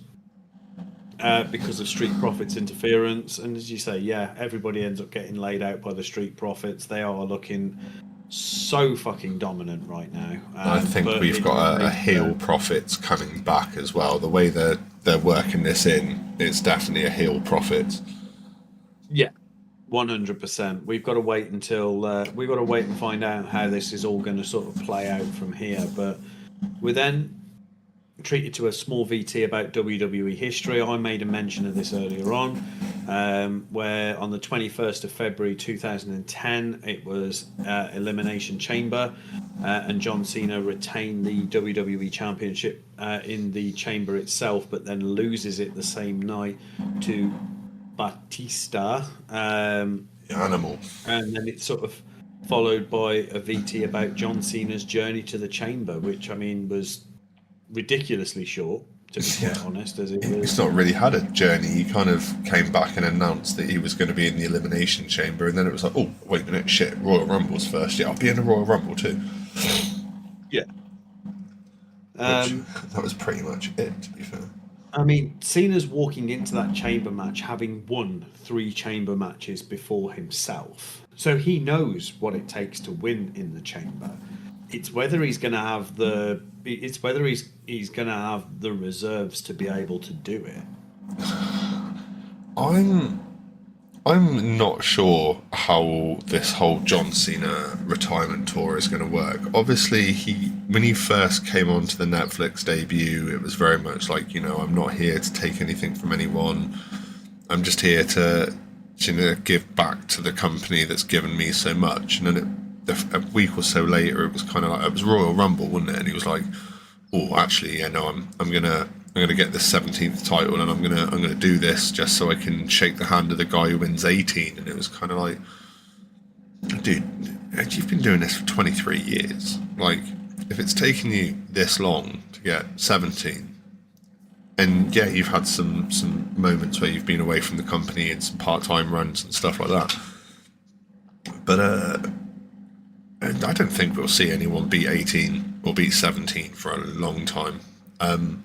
because of Street Profits interference, and as you say, yeah, everybody ends up getting laid out by the Street Profits. They are looking so fucking dominant right now. I think we've got a heel Profits coming back as well. The way they're working this in, it's definitely a heel Profits. Yeah, 100%. We've got to wait until we've got to wait and find out how this is all going to sort of play out from here. But we're then treated to a small VT about WWE history. I made a mention of this earlier on, where on the 21st of February 2010, it was Elimination Chamber, and John Cena retained the WWE Championship in the chamber itself, but then loses it the same night to Batista. Animal. And then it's sort of followed by a VT about John Cena's journey to the chamber, which, I mean, was ridiculously short, to be quite honest, as it was. He's not really had a journey. He kind of came back and announced that he was going to be in the Elimination Chamber, and then it was like, oh, wait a minute, shit, Royal Rumble's first. Yeah, I'll be in the Royal Rumble too. Yeah. That was pretty much it, to be fair. I mean, Cena's walking into that chamber match having won 3 chamber matches before himself. So he knows what it takes to win in the chamber. It's whether he's going to have the he's going to have the reserves to be able to do it. I'm not sure how this whole John Cena retirement tour is going to work. Obviously, when he first came onto the Netflix debut, it was very much like, I'm not here to take anything from anyone. I'm just here to give back to the company that's given me so much. And then a week or so later, it was kind of like, it was Royal Rumble, wasn't it? And he was like, oh, actually, I'm gonna get the 17th title, and I'm gonna do this just so I can shake the hand of the guy who wins 18. And it was kind of like, dude, you've been doing this for 23 years. Like, if it's taken you this long to get 17, and yeah, you've had some moments where you've been away from the company and some part-time runs and stuff like that, but I don't think we'll see anyone beat 18 or beat 17 for a long time. I'm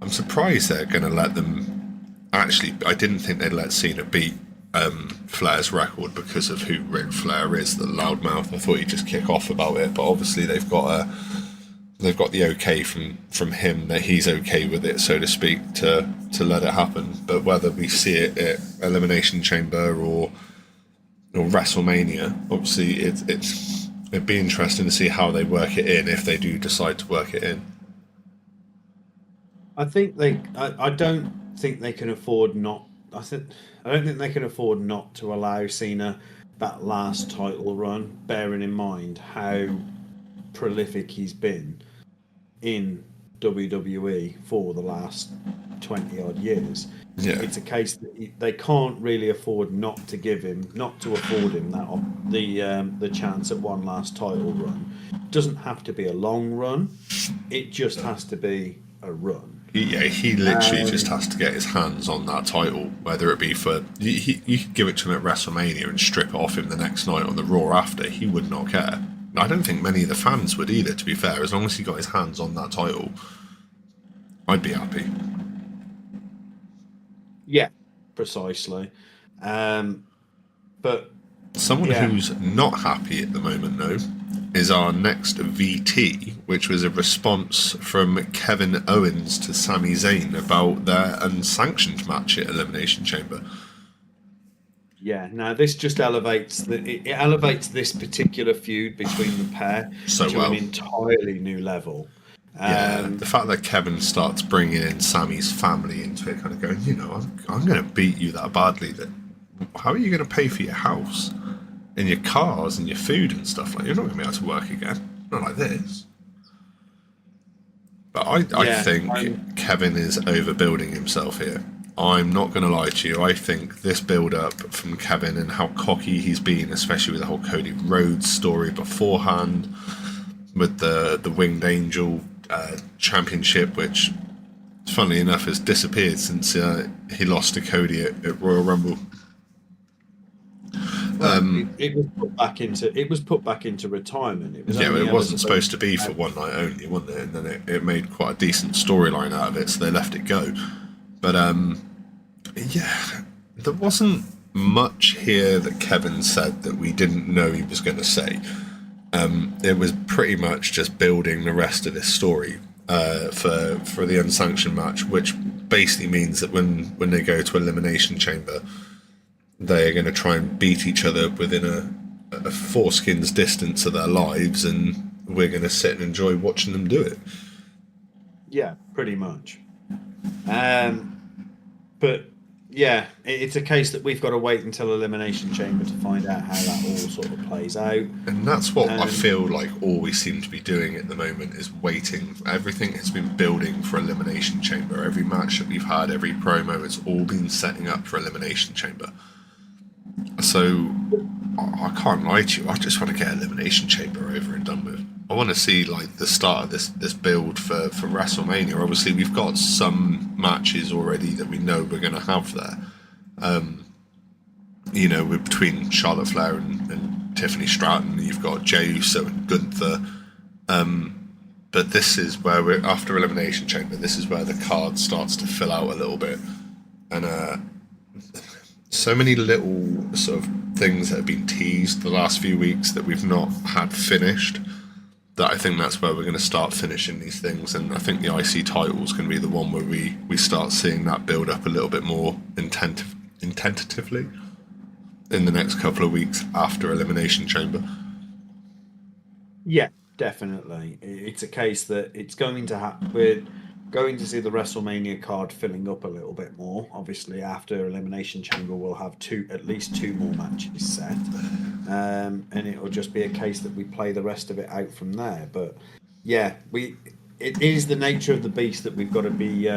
surprised they're going to let them. Actually, I didn't think they'd let Cena beat Flair's record because of who Ric Flair is, the loudmouth. I thought he'd just kick off about it, but obviously they've got the okay from him that he's okay with it, so to speak, to let it happen. But whether we see it at Elimination Chamber or WrestleMania, obviously it'd be interesting to see how they work it in, if they do decide to work it in. I don't think they can afford not. I don't think they can afford not to allow Cena that last title run, bearing in mind how prolific he's been in WWE for the last 20 odd years. Yeah. It's a case that they can't really afford not to afford him that the chance at one last title run. It doesn't have to be a long run. It just has to be a run. He literally just has to get his hands on that title, whether it be for... You could give it to him at WrestleMania and strip it off him the next night on the Raw after. He would not care. I don't think many of the fans would either, to be fair. As long as he got his hands on that title, I'd be happy. Yeah, precisely. But someone who's not happy at the moment, though, is our next VT, which was a response from Kevin Owens to Sami Zayn about their unsanctioned match at Elimination Chamber. Yeah, now this just elevates this particular feud between the pair to an entirely new level. The fact that Kevin starts bringing in Sammy's family into it, kind of going, I'm going to beat you that badly that how are you going to pay for your house and your cars and your food and stuff? Like, you're not going to be able to work again, not like this. But I think Kevin is overbuilding himself here. I'm not going to lie to you. I think this build-up from Kevin and how cocky he's been, especially with the whole Cody Rhodes story beforehand, with the Winged Angel championship, which, funnily enough, has disappeared since he lost to Cody at Royal Rumble. It was put back into retirement. It wasn't supposed to be for one night only, wasn't it? And then it made quite a decent storyline out of it, so they left it go. But there wasn't much here that Kevin said that we didn't know he was going to say. It was pretty much just building the rest of this story for the unsanctioned match, which basically means that when they go to Elimination Chamber, they are going to try and beat each other within a foreskin's distance of their lives, and we're going to sit and enjoy watching them do it. Yeah, pretty much. But yeah, it's a case that we've got to wait until Elimination Chamber to find out how that all sort of plays out. And that's what I feel like all we seem to be doing at the moment is waiting. Everything has been building for Elimination Chamber. Every match that we've had, every promo, it's all been setting up for Elimination Chamber. So I can't lie to you, I just want to get Elimination Chamber over and done with. I want to see like the start of this build for WrestleMania. Obviously, we've got some matches already that we know we're going to have there. You know, between Charlotte Flair and Tiffany Stratton, you've got Jey Uso and Gunther. But this is where we're after Elimination Chamber. This is where the card starts to fill out a little bit, and so many little sort of things that have been teased the last few weeks that we've not had finished. That I think that's where we're going to start finishing these things, and I think the IC title is going to be the one where we start seeing that build up a little bit more tentatively in the next couple of weeks after Elimination Chamber. Yeah, definitely. It's a case that it's going to happen. We're going to see the WrestleMania card filling up a little bit more. Obviously, after Elimination Chamber, we'll have at least two more matches set. And it'll just be a case that we play the rest of it out from there. But yeah, it is the nature of the beast that we've got to be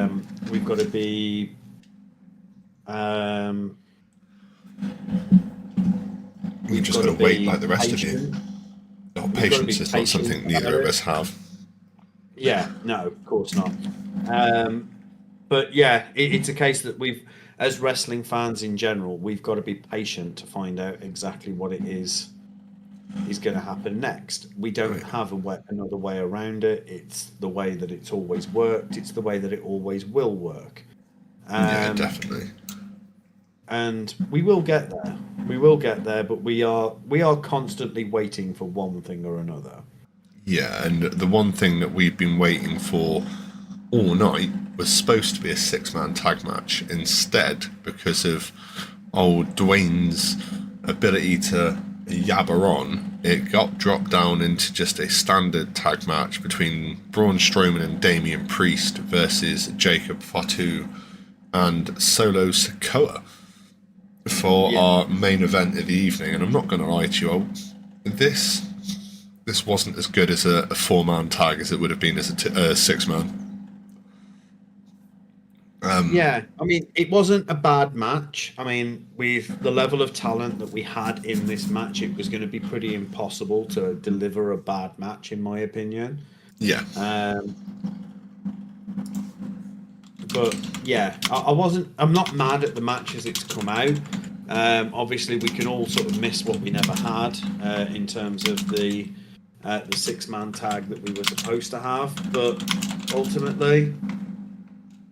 we've got to be We've just got to wait like the rest patient. of you. Oh, patience is not something neither of us have. Yeah, no, of course not. But yeah, it's a case that as wrestling fans in general, we've got to be patient to find out exactly what it is going to happen next. We don't have another way around it. It's the way that it's always worked. It's the way that it always will work. Yeah, definitely. And we will get there. We will get there, but we are constantly waiting for one thing or another. Yeah, and the one thing that we've been waiting for all night was supposed to be a six-man tag match. Instead, because of old Dwayne's ability to yabber on, it got dropped down into just a standard tag match between Braun Strowman and Damian Priest versus Jacob Fatu and Solo Sikoa for our main event of the evening. And I'm not going to lie to you, this wasn't as good as a four-man tag as it would have been as a six-man. Yeah, I mean, it wasn't a bad match. I mean, with the level of talent that we had in this match, it was going to be pretty impossible to deliver a bad match, in my opinion. Yeah. But yeah, I'm not mad at the match as it's come out. Obviously, we can all sort of miss what we never had in terms of the six-man tag that we were supposed to have. But ultimately,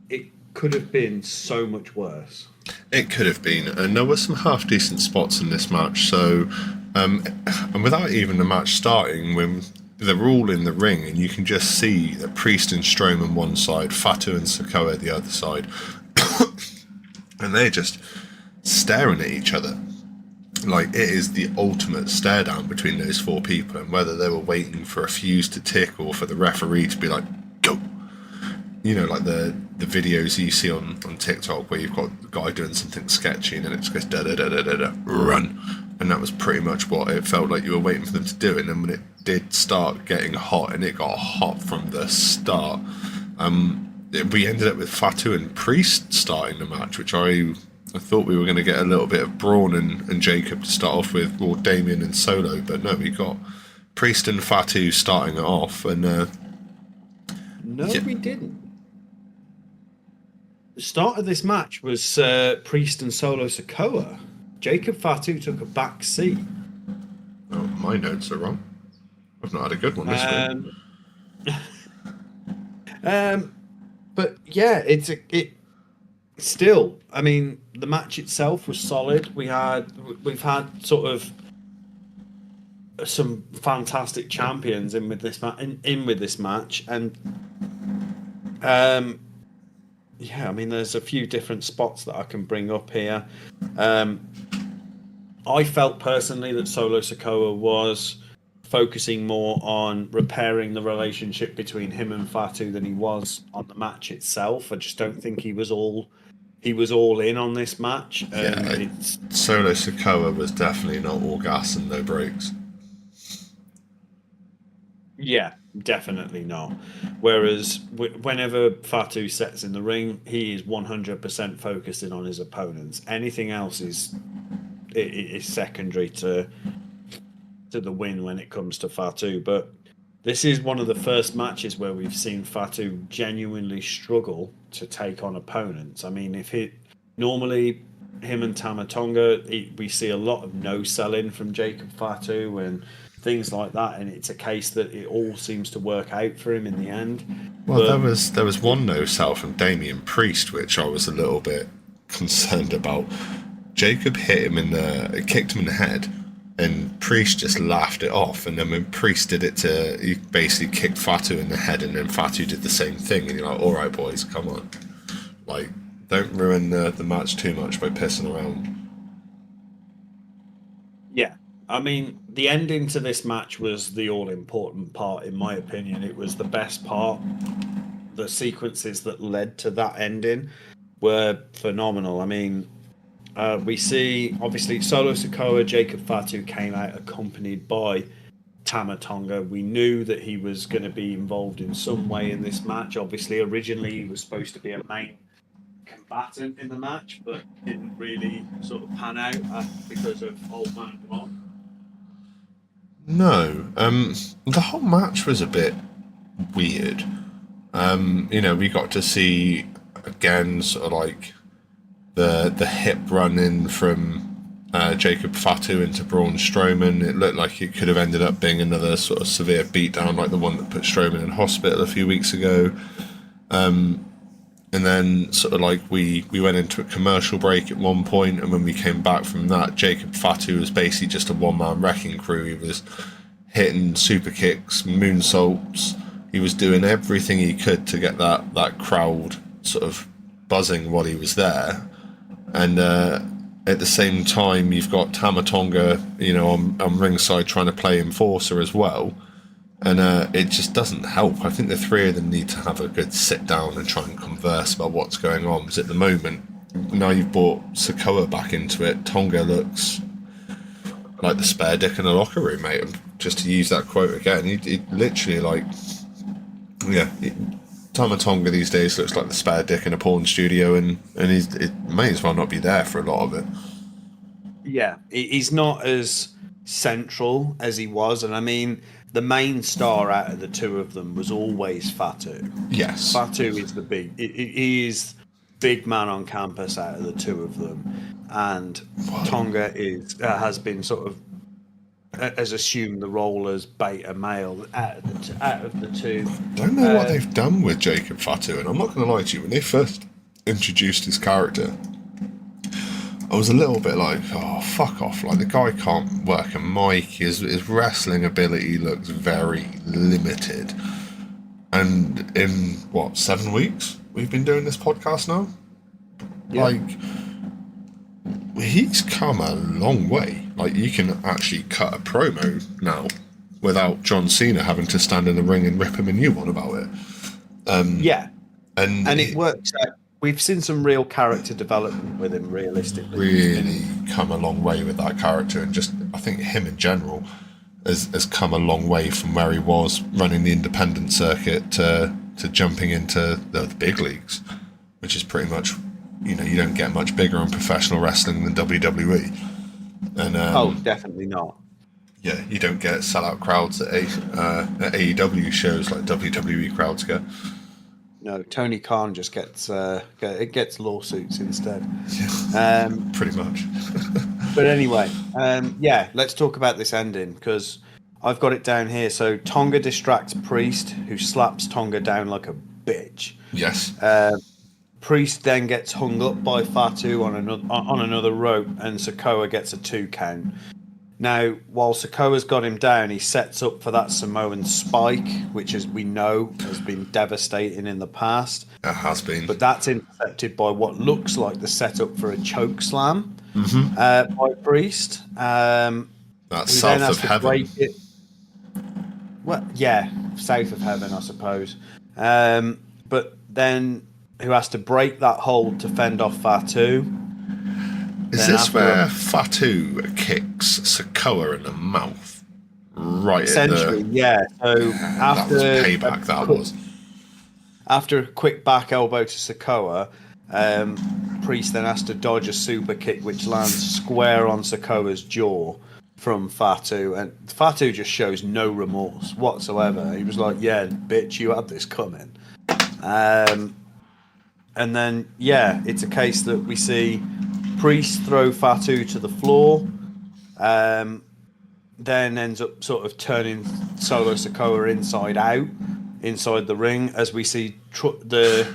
it could have been so much worse. It could have been, and there were some half-decent spots in this match. So, and without even the match starting, when they're all in the ring, and you can just see the Priest and Strowman one side, Fatu and Sikoa the other side, and they're just staring at each other. Like, it is the ultimate stare down between those four people, and whether they were waiting for a fuse to tick or for the referee to be like, go. You know, like the videos you see on TikTok where you've got the guy doing something sketchy and then it just goes da da da da da da, run. And that was pretty much what it felt like you were waiting for them to do. And then when it did start getting hot, and it got hot from the start, we ended up with Fatu and Priest starting the match, which I thought we were going to get a little bit of Braun and Jacob to start off with, or Damien and Solo, but no, we got Priest and Fatu starting it off, and we didn't. The start of this match was Priest and Solo Sikoa. Jacob Fatu took a back seat. Oh, my notes are wrong. I've not had a good one this week. But yeah, it still. I mean, the match itself was solid. We've had sort of some fantastic champions in with this match, and yeah, I mean, there's a few different spots that I can bring up here. I felt personally that Solo Sikoa was focusing more on repairing the relationship between him and Fatu than he was on the match itself. I just don't think he was all in on this match. Yeah, Solo Sikoa was definitely not all gas and no brakes. Yeah, definitely not. Whereas whenever Fatu sets in the ring, he is 100% focused in on his opponents. Anything else is secondary to the win when it comes to Fatu. But this is one of the first matches where we've seen Fatu genuinely struggle to take on opponents. I mean, normally him and Tama Tonga, we see a lot of no selling from Jacob Fatu and things like that, and it's a case that it all seems to work out for him in the end. Well, there was one no sell from Damian Priest, which I was a little bit concerned about. Jacob hit him kicked him in the head, and Priest just laughed it off. And then when Priest did it he basically kicked Fatu in the head, and then Fatu did the same thing. And you're like, all right, boys, come on, like, don't ruin the match too much by pissing around. Yeah. I mean, the ending to this match was the all-important part, in my opinion. It was the best part. The sequences that led to that ending were phenomenal. I mean, we see, obviously, Solo Sikoa, Jacob Fatu came out accompanied by Tama Tonga. We knew that he was going to be involved in some way in this match. Obviously, originally, he was supposed to be a main combatant in the match, but didn't really sort of pan out because of Old Man Block. No, the whole match was a bit weird. We got to see again sort of like the hip run in from Jacob Fatu into Braun Strowman. It looked like it could have ended up being another sort of severe beatdown like the one that put Strowman in hospital a few weeks ago. And then sort of like we went into a commercial break at one point, and when we came back from that, Jacob Fatu was basically just a one-man wrecking crew. He was hitting super kicks, moonsaults. He was doing everything he could to get that crowd sort of buzzing while he was there. And at the same time, you've got Tama Tonga, on ringside trying to play enforcer as well. And it just doesn't help. I think the three of them need to have a good sit down and try and converse about what's going on. Because at the moment, now you've brought Sikoa back into it, Tonga looks like the spare dick in the locker room, mate. Just to use that quote again, he literally Tama Tonga these days looks like the spare dick in a porn studio, and it may as well not be there for a lot of it. Yeah, he's not as central as he was, and I mean, the main star out of the two of them was always Fatu. Yes. Fatu is he is big man on campus out of the two of them. And Tonga has been sort of, has assumed the role as beta male out of the two. I don't know what they've done with Jacob Fatu, and I'm not going to lie to you, when they first introduced his character, I was a little bit like, oh, fuck off. Like, the guy can't work a mic. His wrestling ability looks very limited. And in, 7 weeks we've been doing this podcast now? Yeah. Like, he's come a long way. Like, you can actually cut a promo now without John Cena having to stand in the ring and rip him a new one about it. Yeah. And it works out. We've seen some real character development with him, realistically. Really come a long way with that character, and just, I think him in general has come a long way from where he was running the independent circuit to jumping into the big leagues, which is pretty much, you don't get much bigger in professional wrestling than WWE. And definitely not. Yeah, you don't get sellout crowds at AEW shows like WWE crowds get. No, Tony Khan just gets lawsuits instead. Pretty much. But anyway, let's talk about this ending, because I've got it down here. So Tonga distracts Priest, who slaps Tonga down like a bitch. Yes. Priest then gets hung up by Fatu on another rope, and Sikoa gets a 2 count. Now, while Sikoa's got him down, he sets up for that Samoan spike, which, as we know, has been devastating in the past. It has been. But that's intercepted by what looks like the setup for a choke slam by Priest. That's south of heaven. Well, yeah, south of heaven, I suppose. But then who has to break that hold to fend off Fatu? Is Then this after where Fatu kicks Sikoa in the mouth? Right at essentially, the... yeah. So That was payback, that was. After a quick back elbow to Sikoa, Priest then has to dodge a super kick, which lands square on Sikoa's jaw from Fatu, and Fatu just shows no remorse whatsoever. He was like, "Yeah, bitch, you had this coming." And then, yeah, it's a case that we see Priest throw Fatu to the floor, then ends up sort of turning Solo Sikoa inside the ring, as we see the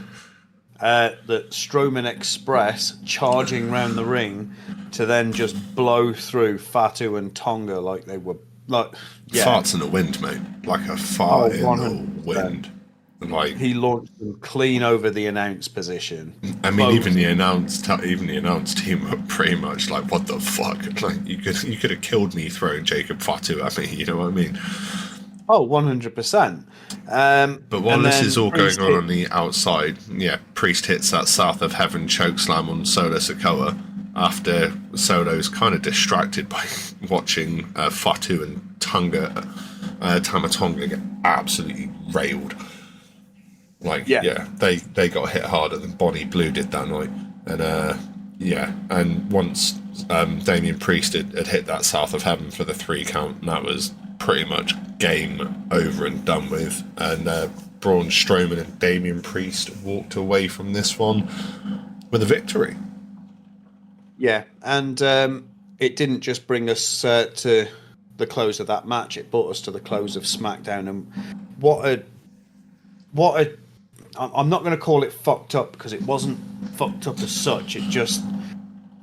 Strowman Express charging round the ring to then just blow through Fatu and Tonga like they were Farts in the wind, mate. Like a fart in the 100%. wind. Like, He launched them clean over the announce position. I mean, even the announced team were pretty much like, "What the fuck?" Like, you could have killed me throwing Jacob Fatu at me. You know what I mean? Oh, 100%. But while this is all going on the outside, yeah, Priest hits that South of Heaven chokeslam on Solo Sikoa after Solo's kind of distracted by watching Fatu and Tama Tonga get absolutely railed. Like, yeah, they got hit harder than Bonnie Blue did that night. And, and once Damian Priest had hit that South of Heaven for the 3 count, and that was pretty much game over and done with. And Braun Strowman and Damian Priest walked away from this one with a victory. Yeah, and it didn't just bring us to the close of that match, it brought us to the close of SmackDown. And what a I'm not going to call it fucked up, because it wasn't fucked up as such. It just,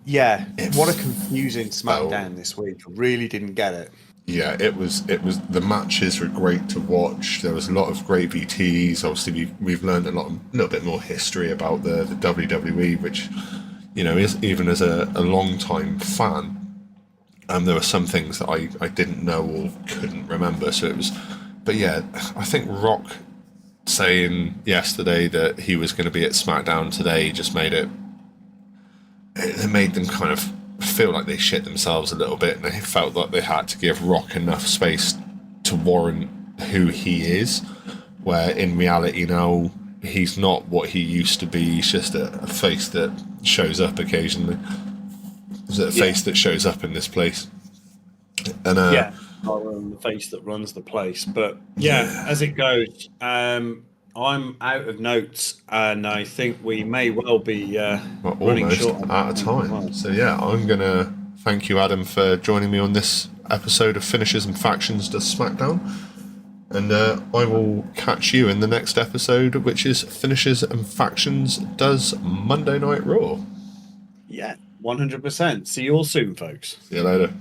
what a confusing SmackDown this week. I really didn't get it. Yeah, it was. The matches were great to watch. There was a lot of great VTs. Obviously, we've learned a little bit more history about the WWE, which, you know, is, even as a long-time fan, there were some things that I didn't know or couldn't remember. So it was, but yeah, I think Rock saying yesterday that he was going to be at SmackDown today just made it made them kind of feel like they shit themselves a little bit, and they felt like they had to give Rock enough space to warrant who he is, where in reality now he's not what he used to be. He's just a face that shows up occasionally. Is it a face that shows up in this place? And the face that runs the place. But as it goes, I'm out of notes, and I think we may well be running almost short out of time. So I'm gonna thank you, Adam, for joining me on this episode of Finishers and Factions Does SmackDown, and I will catch you in the next episode, which is Finishers and Factions Does Monday Night Raw. 100%. See you all soon, folks. See you later.